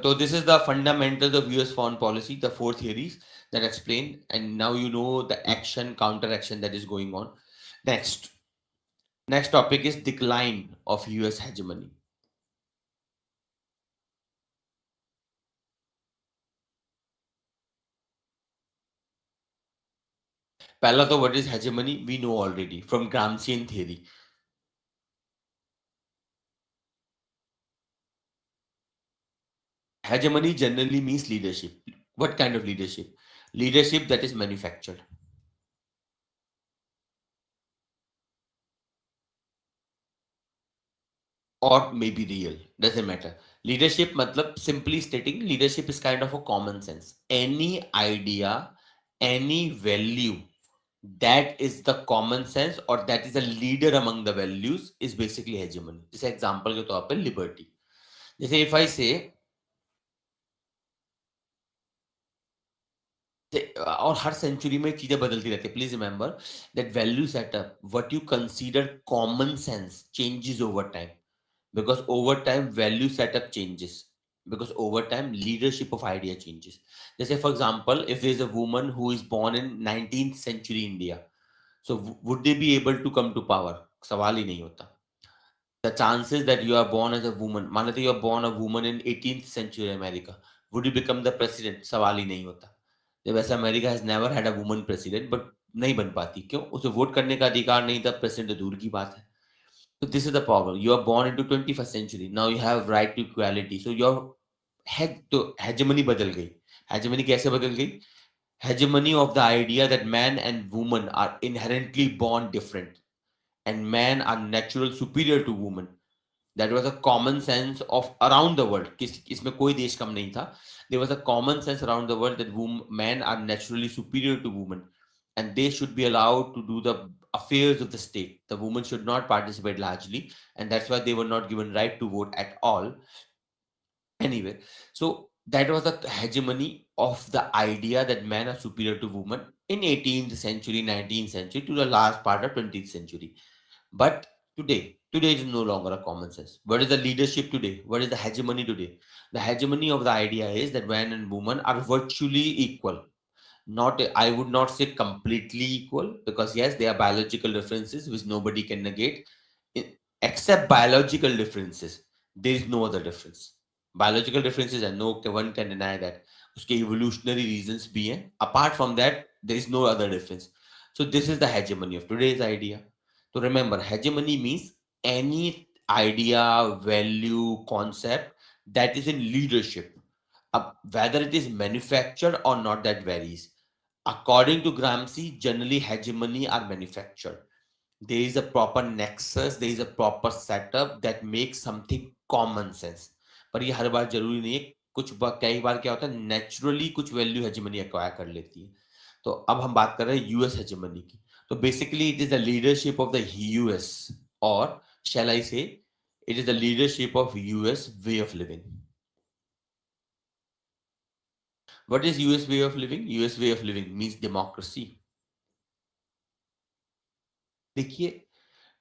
तो this is the fundamentals of US foreign policy, the four theories that explain, and now you know the action counter action that is going on. Next topic is decline of US hegemony. पहला तो what is hegemony we know already from Gramscian theory. Hegemony generally means leadership. What kind of leadership? Leadership that is manufactured. Or maybe real, doesn't matter. Leadership matlab, simply stating, leadership is kind of a common sense. Any idea, any value that is the common sense or that is a leader among the values is basically hegemony. जैसे example के तौर पे liberty. जैसे if I say और हर century में चीजें बदलती रहती है. Please remember that value setup what you consider common sense changes over time, because over time value setup changes, because over time leadership of idea changes. Let's say for example, if there's a woman who is born in 19th century India, so would they be able to come to power? सवाल ही नहीं होता. The chances that you are born as a woman, मान लेते you are born a woman in 18th century America, would you become the president? सवाल ही नहीं होता. जब ऐसा America has never had a woman president, but नहीं बन पाती. क्यों? उसे वोट करने का अधिकार नहीं था. प्रेसिडेंट तो दूर की बात है. So this is the problem. You are born into 21st century. Now you have right to equality. So your तो hegemony बदल गई. Hegemony कैसे बदल गई? Hegemony of the idea that man and woman are inherently born different, and men are natural superior to women. That was a common sense of around the world. इसमें कोई देश कम नहीं था. There was a common sense around the world that men are naturally superior to women, and they should be allowed to do the affairs of the state. The women should not participate largely, and that's why they were not given right to vote at all. Anyway, so that was the hegemony of the idea that men are superior to women in 18th century, 19th century to the last part of 20th century. But today is no longer a common sense. What is the leadership today? What is the hegemony today? The hegemony of the idea is that man and woman are virtually equal. Not, I would not say completely equal, because yes, there are biological differences which nobody can negate. Except biological differences, there is no other difference. Biological differences, and no one can deny that. उसके evolutionary reasons भी हैं. Apart from that, there is no other difference. So this is the hegemony of today's idea. So remember, hegemony means any idea, value, concept that is in leadership. Whether it is manufactured or not, that varies. According to Gramsci, generally hegemony are manufactured. There is a proper nexus, there is a proper setup that makes something common sense. पर ये हर बार जरूरी नहीं है. कई बार क्या होता है, naturally कुछ वैल्यू हेजेमनी एक्वायर कर लेती है. तो अब हम बात कर रहे हैं यूएस हेजेमनी की. तो basically it is the leadership of the US, और शैल आई से it is the leadership of US way of living. What is US way of living? US way of living means democracy. देखिए,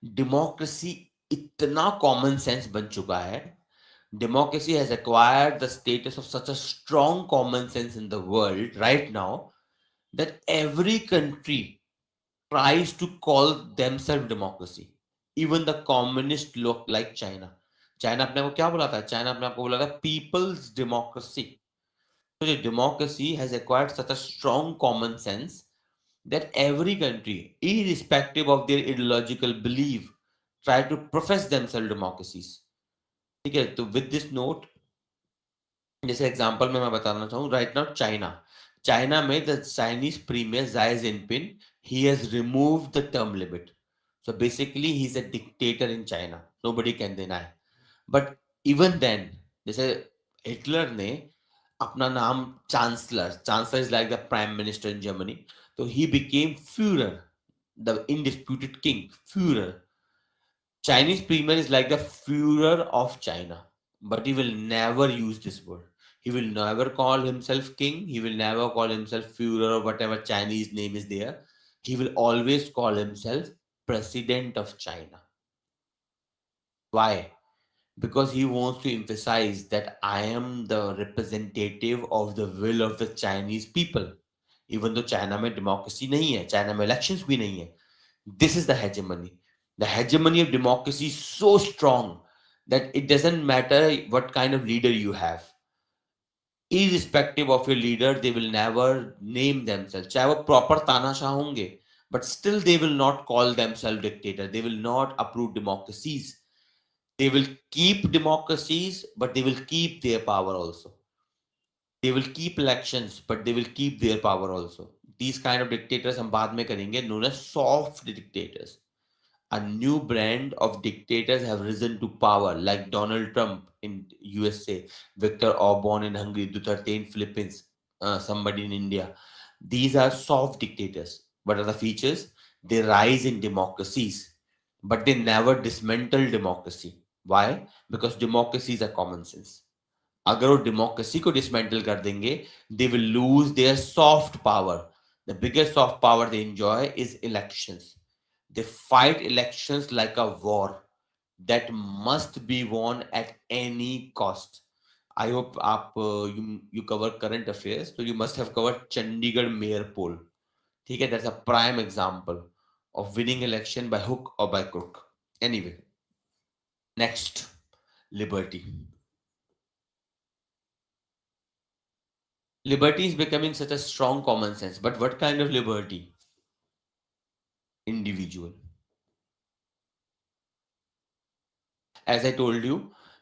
democracy इतना common sense बन चुका है. Democracy has acquired the status of such a strong common sense in the world right now that every country tries to call themselves democracy. Even the communist look like China. China अपने आप को क्या बुलाता है? China अपने आप को बुलाता है people's democracy. So the democracy has acquired such a strong common sense that every country, irrespective of their ideological belief, try to profess themselves democracies. ठीक है, तो with this note, जैसे एग्जांपल में मैं बताना चाहूँ, राइट नाउ चाइना में the Chinese premier Xi Jinping, he has removed the term limit. So basically he is a dictator in China, nobody can deny. But even then, जैसे Hitler ने अपना नाम chancellor is like the prime minister in Germany, तो he became Fuhrer, the undisputed king, Fuhrer. Chinese premier is like the Führer of China, but he will never use this word. He will never call himself king. He will never call himself Führer or whatever Chinese name is there. He will always call himself President of China. Why? Because he wants to emphasize that I am the representative of the will of the Chinese people. Even though China में democracy नहीं है, China में elections भी नहीं है. This is the hegemony. The hegemony of democracy is so strong that it doesn't matter what kind of leader you have. Irrespective of your leader, they will never name themselves. चाहे वो proper तानाशाह होंगे, but still they will not call themselves dictator. They will not approve democracies. They will keep democracies, but they will keep their power also. They will keep elections, but they will keep their power also. These kind of dictators हम बाद में करेंगे, known as soft dictators. A new brand of dictators have risen to power, like Donald Trump in USA, Viktor Orban in Hungary, Duterte in Philippines, somebody in India. These are soft dictators. What are the features? They rise in democracies, but they never dismantle democracy. Why? Because democracies are common sense. अगर वो democracy को dismantle कर देंगे, they will lose their soft power. The biggest soft power they enjoy is elections. They fight elections like a war that must be won at any cost. I hope आप you cover current affairs, so you must have covered Chandigarh mayor poll. ठीक है, that's a prime example of winning election by hook or by crook. Anyway, next, liberty. Liberty is becoming such a strong common sense, but what kind of liberty? Individual. As I told you,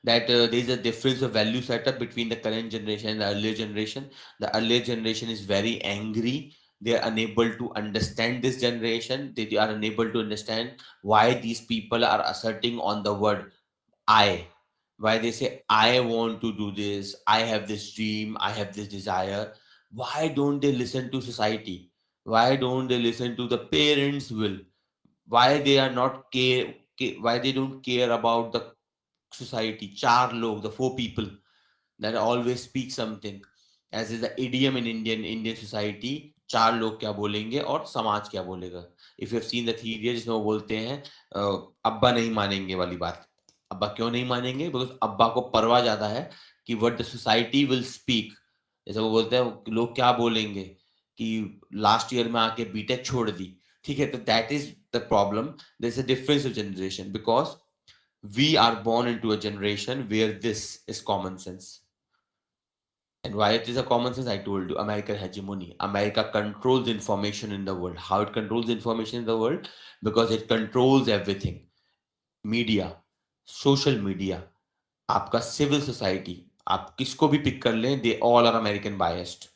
that there is a difference of value setup between the current generation and the earlier generation. The earlier generation is very angry. They are unable to understand this generation. They are unable to understand why these people are asserting on the word I. Why they say, I want to do this, I have this dream, I have this desire. Why don't they listen to society? Why don't they listen to the parents' will? Why they are not why they don't care about the society, char log, the four people that always speak something, as is the idiom in Indian society, चार लोग क्या बोलेंगे और समाज क्या बोलेगा. If you have seen the theory जिसमें वो बोलते हैं अब्बा नहीं मानेंगे वाली बात. अब्बा क्यों नहीं मानेंगे? Because अब्बा को परवाह ज्यादा है कि what the society will speak. जैसे वो बोलते हैं लोग क्या बोलेंगे कि लास्ट ईयर में आके बीटेक छोड़ दी. ठीक है, तो that is the problem. There is a difference of generation because we are born into a generation where this is common sense. And why it is a common sense, I told you, American hegemony. America controls information in the world. How it controls information in the world? Because it controls everything. Media, social media, आपका civil society, आप किसको भी pick कर लें, they all are American biased.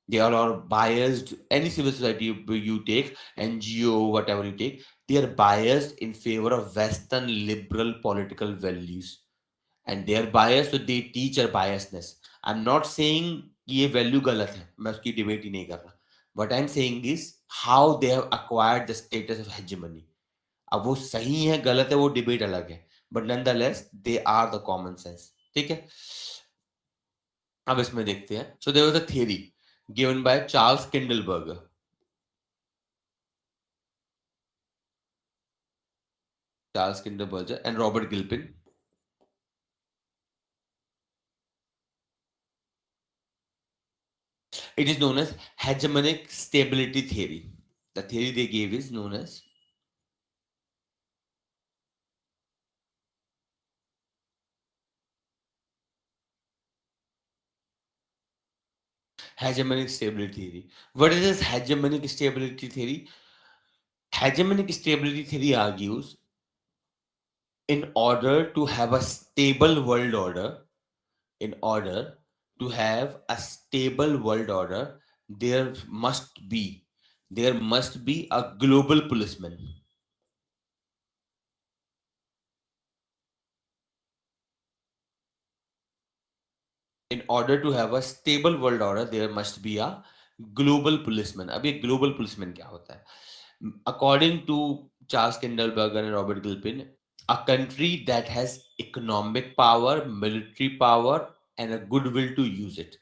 They all are biased. Any civil society you take, NGO, whatever you take, they are biased in favor of Western liberal political values. And they are biased, so they teach our biasness. I'm not saying कि ये value गलत है, मैं उसकी debate ही नहीं कर रहा. What I'm saying is how they have acquired the status of hegemony. अब वो सही है गलत है वो डिबेट अलग है, but nonetheless they are the common sense. ठीक है, अब इसमें देखते हैं. So there was a theory given by Charles Kindleberger. Charles Kindleberger and Robert Gilpin. It is known as hegemonic stability theory. The theory they gave is known as hegemonic stability theory. What is this hegemonic stability theory? Hegemonic stability theory argues in order to have a stable world order, in order to have a stable world order, there must be a global policeman. In order to have a stable world order, there must be a global policeman. अब ये global policeman क्या होता है? According to Charles Kindleberger and Robert Gilpin, a country that has economic power, military power, and a goodwill to use it.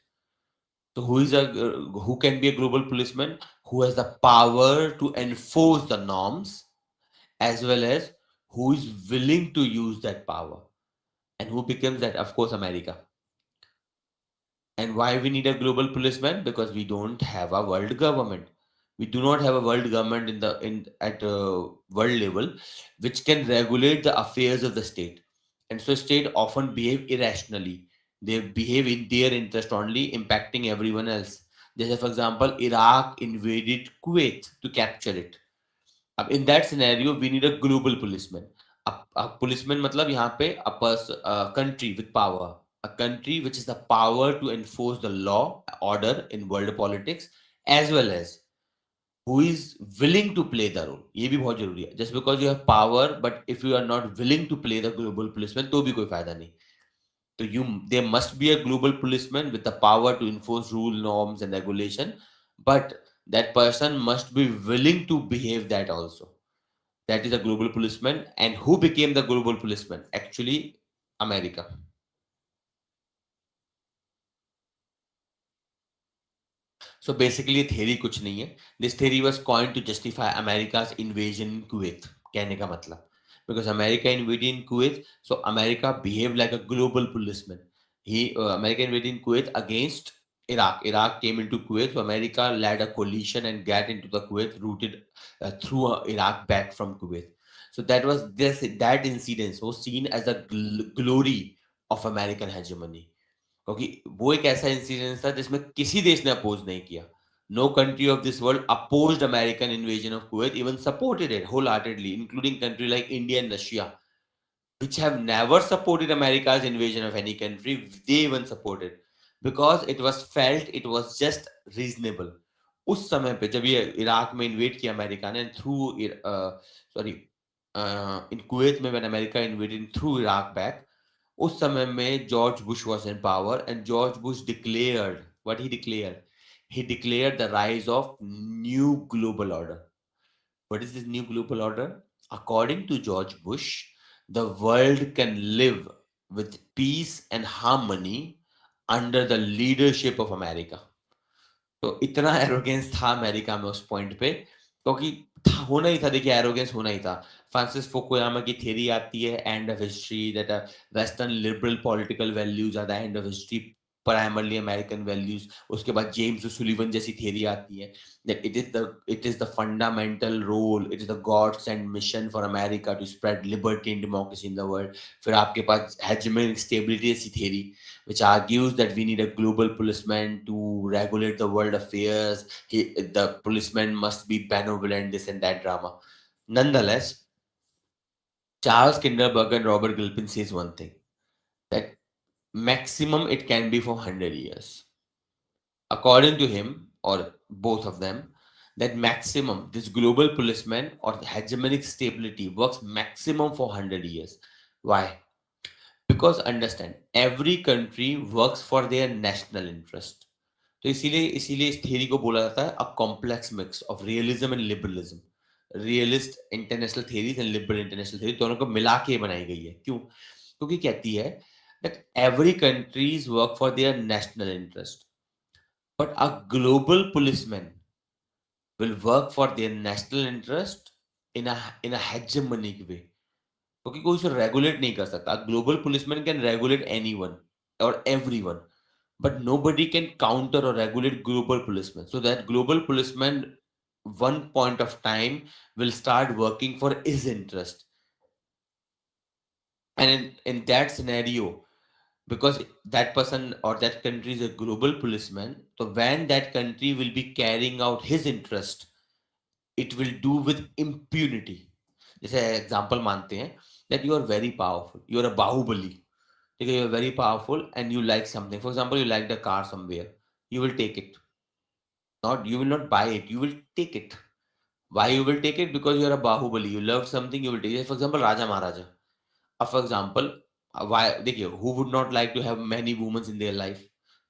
So who can be a global policeman? Who has the power to enforce the norms, as well as who is willing to use that power. And who becomes that? Of course, America. And why we need a global policeman? Because we don't have a world government. We do not have a world government in at world level, which can regulate the affairs of the state. And so, state often behave irrationally. They behave in their interest only, impacting everyone else. Just for example, Iraq invaded Kuwait to capture it. In that scenario, we need a global policeman. A policeman मतलब यहाँ पे a country with power, a country which is the power to enforce the law, order in world politics, as well as who is willing to play the role. ये भी बहुत जरूरी है. Just because you have power, but if you are not willing to play the global policeman, तो भी कोई फायदा नहीं. So there must be a global policeman with the power to enforce rule, norms, and regulation, but that person must be willing to behave that also. That is a global policeman. And who became the global policeman? Actually, America. So basically theory कुछ नहीं है. This theory was coined to justify America's invasion in Kuwait. कहने का मतलब, because America invaded Kuwait, so America behaved like a global policeman. America invaded Kuwait against Iraq. Iraq came into Kuwait, so America led a coalition and got into the Kuwait, routed through Iraq back from Kuwait. So that incident was seen as the glory of American hegemony. क्योंकि वो एक ऐसा incidence था जिसमें किसी देश ने oppose नहीं किया. No country of this world opposed American invasion of Kuwait, even supported it wholeheartedly, including country like India and Russia, which have never supported America's invasion of any country. They even supported because it was felt it was just reasonable. उस समय पे जब ये Iraq में invade किया America ने, through sorry इन Kuwait में, when America invaded through Iraq back, उस समय में George Bush was in power, and George Bush declared what he declared the rise of new global order. What is this new global order? According to George Bush, the world can live with peace and harmony under the leadership of America. तो इतना arrogance था America में उस point पे, क्योंकि होना ही था. देखिए, एरोगेंस होना ही था. फ्रांसिस फुकुयामा की थ्योरी आती है, end of history, that western liberal political values are the end of history, primarily American values. उसके बाद जेम्स सुलिवन जैसी थ्योरी आती है, that it is the fundamental role, it is the God sent mission for America to spread liberty and democracy in the world. फिर आपके पास hegemonic stability जैसी theory, which argues that we need a global policeman to regulate the world affairs. The policeman must be benevolent, this and that drama. Nonetheless, Charles Kinderberg and Robert Gilpin says one thing, that maximum it can be for 100 years. According to him, or both of them, that maximum, this global policeman or hegemonic stability works maximum for 100 years. Why? Because understand, every country works for their national interest. तो इसीलिए इस theory को बोला जाता है a complex mix of realism and liberalism. Realist international theories and liberal international theory दोनों को मिला के बनाई गई है. क्यों? क्योंकि कहती है that every countries work for their national interest, but a global policeman will work for their national interest in a hegemonic way. क्योंकि कोई उसे रेगुलेट नहीं कर सकता. Global policeman can regulate anyone और everyone, but nobody can counter or regulate global policemen. So that global policeman, one point of time, will start working for his interest. And in that scenario, because that person or that country is a global policeman, so when that country will be carrying out his interest, it will do with impunity. जैसे example मानते हैं that you are very powerful, you are a bahubali, okay, you are very powerful and you like something. For example, you like the car somewhere, you will take it. Not, you will not buy it, you will take it. Why you will take it? Because you are a bahubali, you love something, you will take it. For example, Raja Maharaja. For example, why, देखिए, who would not like to have many women in their life?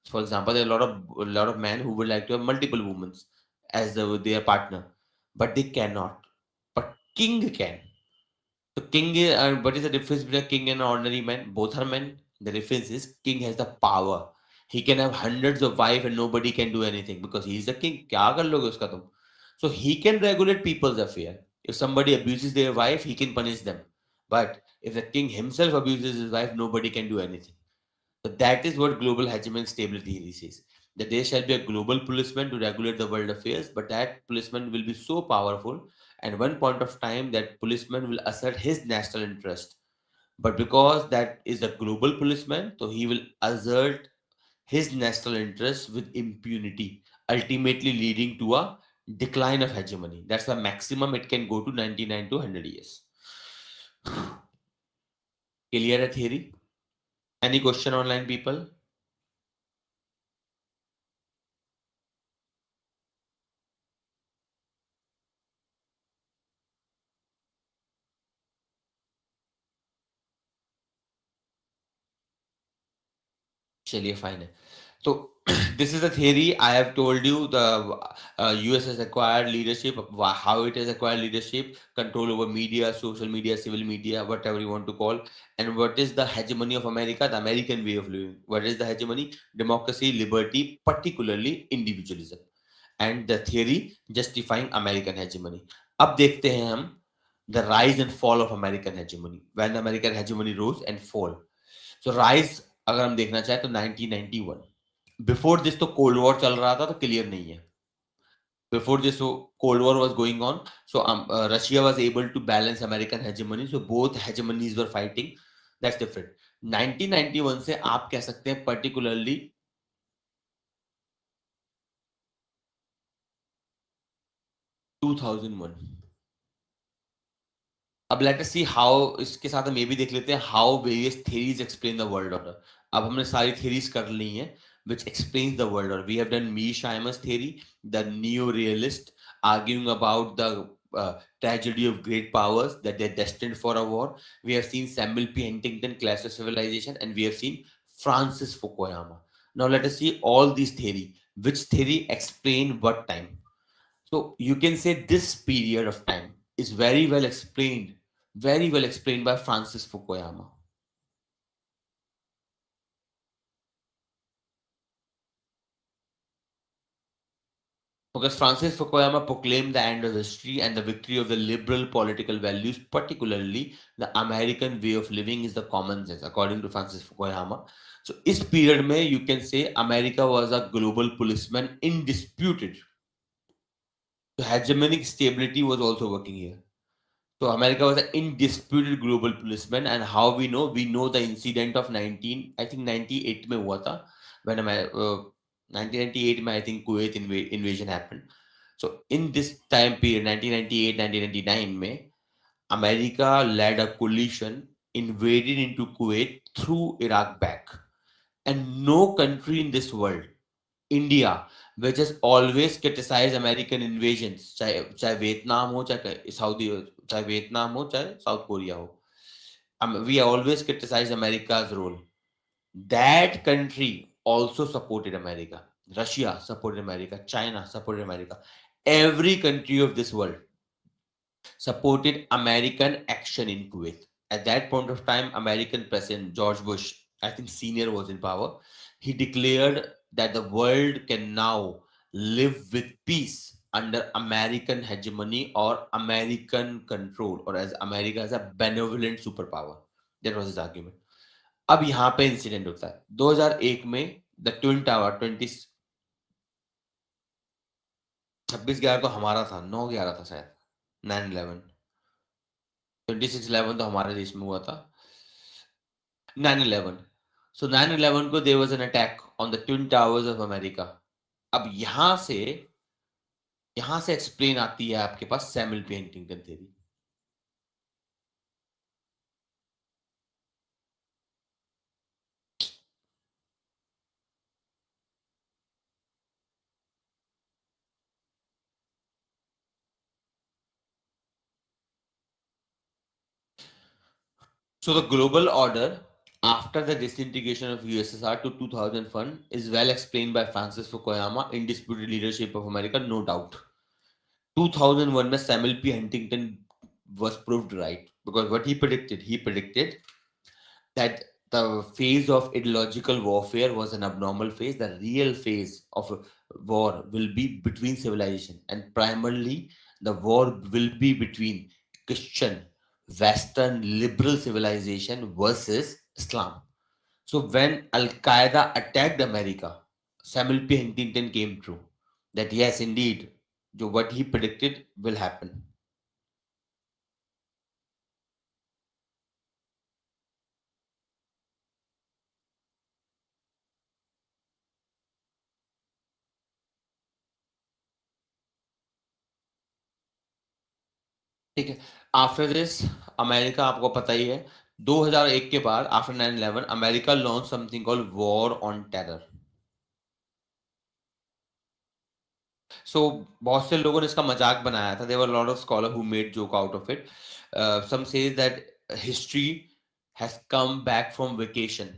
For example, there are a lot of men who would like to have multiple women as their partner, but they cannot. But king can. So king is, what is the difference between a king and an ordinary man? Both are men. The difference is king has the power. He can have hundreds of wives and nobody can do anything because he is the king. क्या कर लोगे उसका तुम? So he can regulate people's affair. If somebody abuses their wife, he can punish them. But if the king himself abuses his wife, nobody can do anything. So that is what global hegemonic stability theory says. That there shall be a global policeman to regulate the world affairs, but that policeman will be so powerful, and one point of time that policeman will assert his national interest. But because that is a global policeman, so he will assert his national interest with impunity, ultimately leading to a decline of hegemony. That's the maximum it can go to, 99 to 100 years. Clear a theory? Any question online, people? चलिए fine है. So this is the theory. I have told you the US has acquired leadership, how it has acquired leadership, control over media, social media, civil media, whatever you want to call. And what is the hegemony of America? The American way of living. What is the hegemony? Democracy, liberty, particularly individualism. and the theory justifying American hegemony. अब देखते हैं हम the rise and fall of American hegemony, when American hegemony rose and fall. So rise अगर हम देखना चाहें तो 1991, before this तो कोल्ड वॉर चल रहा था, तो क्लियर नहीं है. Before this, so Cold War was going on. So Russia was able to balance American hegemony. So both hegemonies were fighting. That's different. 1991 से आप कह सकते हैं particularly 2001. अब लेट अस सी हाउ, इसके साथ हम ये भी देख लेते हैं how various theories explain the world order. अब हमने सारी थ्योरीज कर ली हैं which explains the world order. We have done Missionupsc theory, the neo-realist, arguing about the tragedy of great powers, that they're destined for a war. We have seen Samuel P. Huntington, Clash of Civilization, and we have seen Francis Fukuyama. Now let us see all these theory. Which theory explain what time? So you can say this period of time is very well explained by Francis Fukuyama. Because Francis Fukuyama proclaimed the end of history and the victory of the liberal political values, particularly the American way of living is the common sense, according to Francis Fukuyama. So, this period में you can say America was a global policeman, indisputed. So, hegemonic stability was also working here. So America was an indisputed global policeman, and how we know? We know the incident of 98 में हुआ था, when 1998 में I think Kuwait invasion happened. So in this time period, 1998, 1999 में America led a coalition, invaded into Kuwait through Iraq back, and no country in this world, India, which has always criticized American invasions, चाहे Vietnam हो, चाहे Saudi हो, चाहे Vietnam हो, चाहे south Korea हो, we always criticize America's role. That country also supported America. Russia supported America. China supported America. Every country of this world supported American action in Kuwait. At that point of time, American President George Bush, I think senior, was in power. He declared that the world can now live with peace under American hegemony or American control, or as America as a benevolent superpower. That was his argument. अब यहाँ पे incident होता है 2001 में, the twin tower 26/11 तो हमारा था, 9/11 था शायद, 9/11, 26/11 तो हमारे देश में हुआ था, 9/11. सो 9/11 को there was an attack on the twin towers of America. अब यहाँ से एक्सप्लेन आती है आपके पास Samuel P Huntington theory. So the global order after the disintegration of USSR to 2001 is well explained by Francis Fukuyama, indisputed leadership of America, no doubt. 2001 में Samuel P. Huntington was proved right, because what he predicted that the phase of ideological warfare was an abnormal phase. The real phase of war will be between civilization, and primarily the war will be between Christian, Western, liberal civilization versus Islam. So when Al Qaeda attacked America, Samuel P. Huntington came true that yes, indeed, what he predicted will happen. ठीक है. After this America, आपको पता ही है, 2001 के बाद after 9/11 America launch something called war on terror. So बहुत से लोगों ने इसका मजाक बनाया था. There were lot of scholar who made joke out of it. Some says that history has come back from vacation.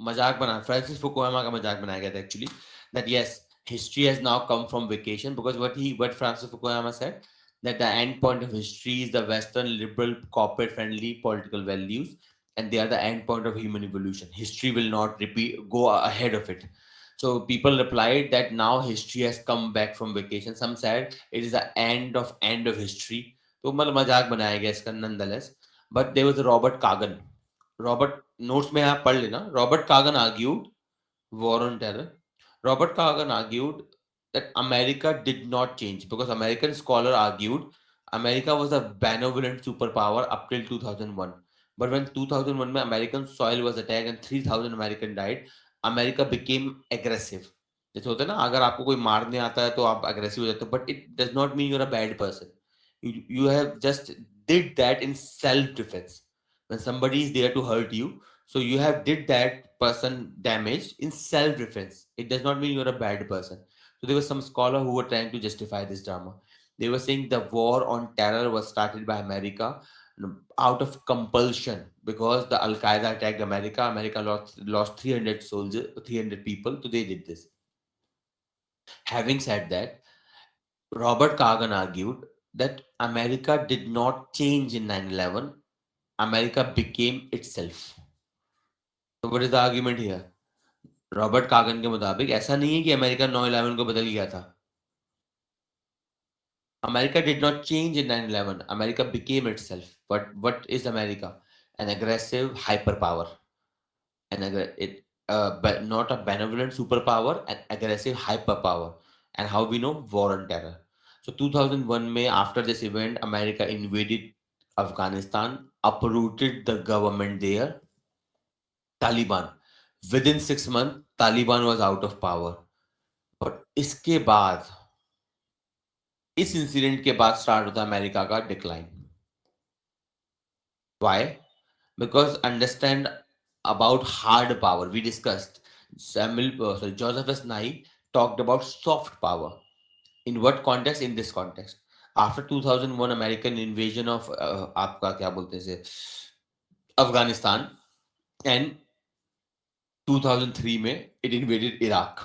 मजाक बना, फ्रांसिस फुकुयामा का मजाक बनाया गया था actually, that yes, history has now come from vacation, because what Francis Fukuyama said, that the end point of history is the Western liberal corporate friendly political values, and they are the end point of human evolution. History will not repeat, go ahead of it. So people replied that now history has come back from vacation. Some said it is the end of history. तो मतलब मजाक बनाया गया इसका nonetheless. But there was a Robert Kagan. Robert notes में आप पढ़ लेना. Robert Kagan argued war on terror. Robert Kagan argued that America did not change because American scholar argued America was a benevolent superpower up till 2001. But when 2001 में American soil was attacked and 3,000 American died, America became aggressive. जैसे होता है ना, अगर आपको कोई मारने आता है तो आप aggressive हो जाते हो, but it does not mean you're a bad person. You have just did that in self defense. When somebody is there to hurt you, so you have did that person damage in self defense. It does not mean you're a bad person. So there was some scholar who were trying to justify this drama. They were saying the war on terror was started by America out of compulsion because the Al Qaeda attacked America. America lost 300 soldiers, 300 people, so they did this. Having said that, Robert Kagan argued that America did not change in 9/11. America became itself. So what is the argument here? Robert Kagan के मुताबिक ऐसा नहीं है कि America 9/11 को बदल गया था. America did not change in 9/11. America became itself. But what is America? An aggressive hyperpower. But not a benevolent superpower, an aggressive hyperpower. And how we know? War on terror. So 2001 May, after this event, America invaded Afghanistan, uprooted the government there. Taliban. Within 6 months, Taliban was out of power. और इसके बाद इस incident के बाद start होता है America का decline. Why? Because understand about hard power. We discussed Joseph S Nye talked about soft power. In what context? In this context. After 2001 American invasion of आपका क्या बोलते हैं इसे, अफगानिस्तान, and 2003 में it invaded Iraq.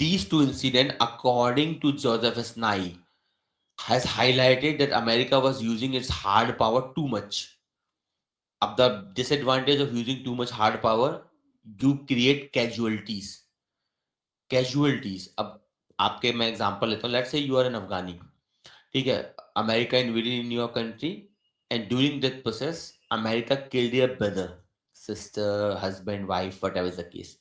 These two incidents, according to Joseph S. Nye, has highlighted that America was using its hard power too much. अब the disadvantage of using too much hard power, you create casualties. Casualties. अब आपके मैं example लेता हूँ. Let's say you are an Afghani. ठीक है, America invaded in your country, and during that process, America killed your brother, sister, husband, wife, whatever is the case.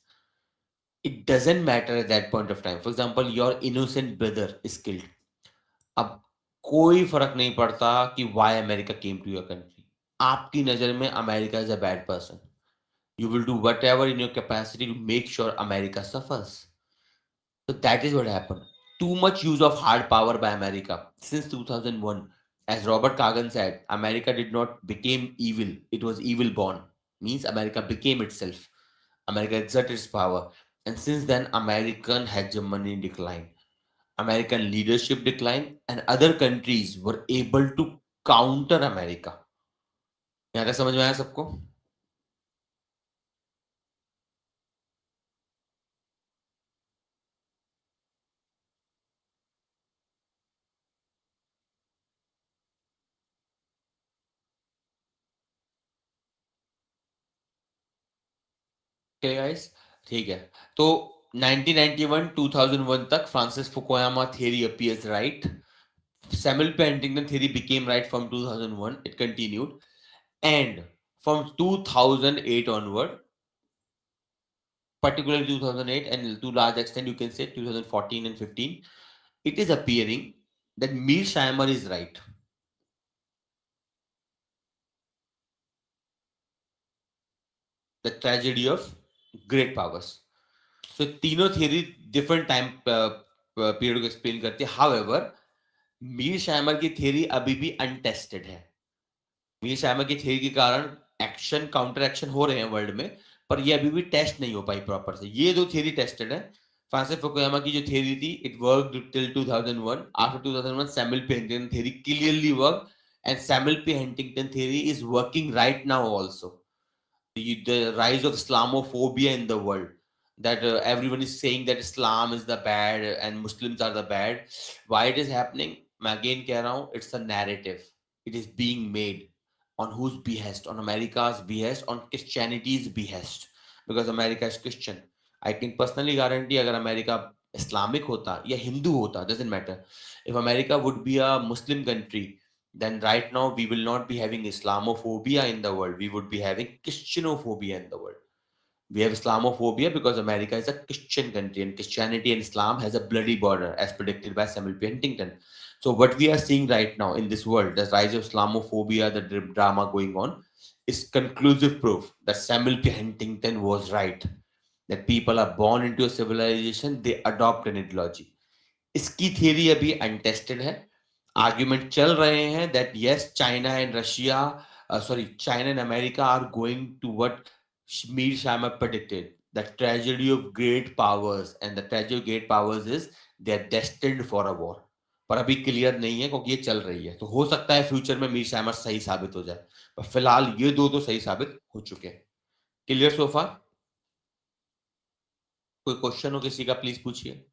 It doesn't matter at that point of time. For example, your innocent brother is killed. अब कोई फर्क नहीं पड़ता कि why America came to your country. आपकी नजर में America is a bad person. You will do whatever in your capacity to make sure America suffers. So that is what happened. Too much use of hard power by America since 2001. As Robert Kagan said, America did not become evil. It was evil born. Means America became itself. America exerted its power. And since then, American hegemony declined. American leadership declined, and other countries were able to counter America. यहाँ तक समझ में आया सबको? Okay guys, ठीक है. तो 1991 2001 तक Francis Fukuyama theory appears right. Samuel P. Huntington theory became right from 2001. It continued, and from 2008 onward, particularly 2008, and to large extent you can say 2014 and 15, it is appearing that Mearsheimer is right. The tragedy of great powers. So तीनों theory different time period को explain करती है. However, मीरशाइमर की theory अभी भी untested है. मीरशाइमर की theory के कारण एक्शन काउंटर एक्शन हो रहे हैं वर्ल्ड में, पर ये अभी भी टेस्ट नहीं हो पाई प्रॉपर से. ये दो theory टेस्टेड है. फ्रांसिस फुकुयामा की जो theory थी, it worked till 2001. After 2001, Samuel P. Huntington theory clearly worked, and Samuel P. Huntington theory is working right now also. The rise of Islamophobia in the world, that everyone is saying that Islam is the bad and Muslims are the bad. Why it is happening? मैं again कह रहा हूँ, it's a narrative. It is being made on whose behest? On America's behest, on Christianity's behest, because America is Christian. I can personally guarantee अगर America Islamic होता या हिंदू होता, doesn't matter, if America would be a Muslim country, then right now we will not be having Islamophobia in the world. We would be having Christianophobia in the world. We have Islamophobia because America is a Christian country and Christianity and Islam has a bloody border as predicted by Samuel P. Huntington. So what we are seeing right now in this world, the rise of Islamophobia, the drama going on, is conclusive proof that Samuel P. Huntington was right. That people are born into a civilization, they adopt an ideology. इसकी theory अभी untested है. Argument चल रहे हैं that yes China and Russia, sorry, China and America are going to what Mir Sharma predicted, the tragedy of great powers, and the tragedy of great powers is they are destined for a war. पर अभी clear नहीं है क्योंकि ये चल रही है, तो हो सकता है फ्यूचर में मीर शामर सही साबित हो जाए, पर फिलहाल ये दो तो सही साबित हो चुके हैं. क्लियर सो फार? कोई क्वेश्चन हो किसी का प्लीज पूछिए.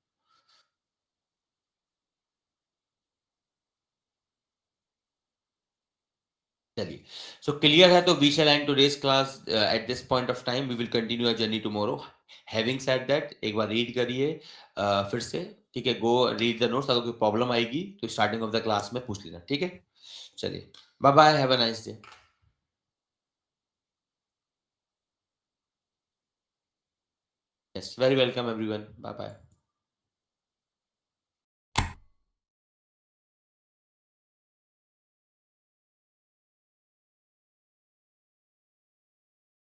चलिए, सो क्लियर है, तो we shall end today's class at this point of time. We will continue our journey tomorrow. Having said that, एक बार रीड करिए फिर से, ठीक है. Go read the notes. अगर कोई प्रॉब्लम आएगी तो स्टार्टिंग ऑफ द क्लास में पूछ लेना, ठीक है. चलिए, bye bye, have a nice day. Yes, very welcome everyone, bye bye.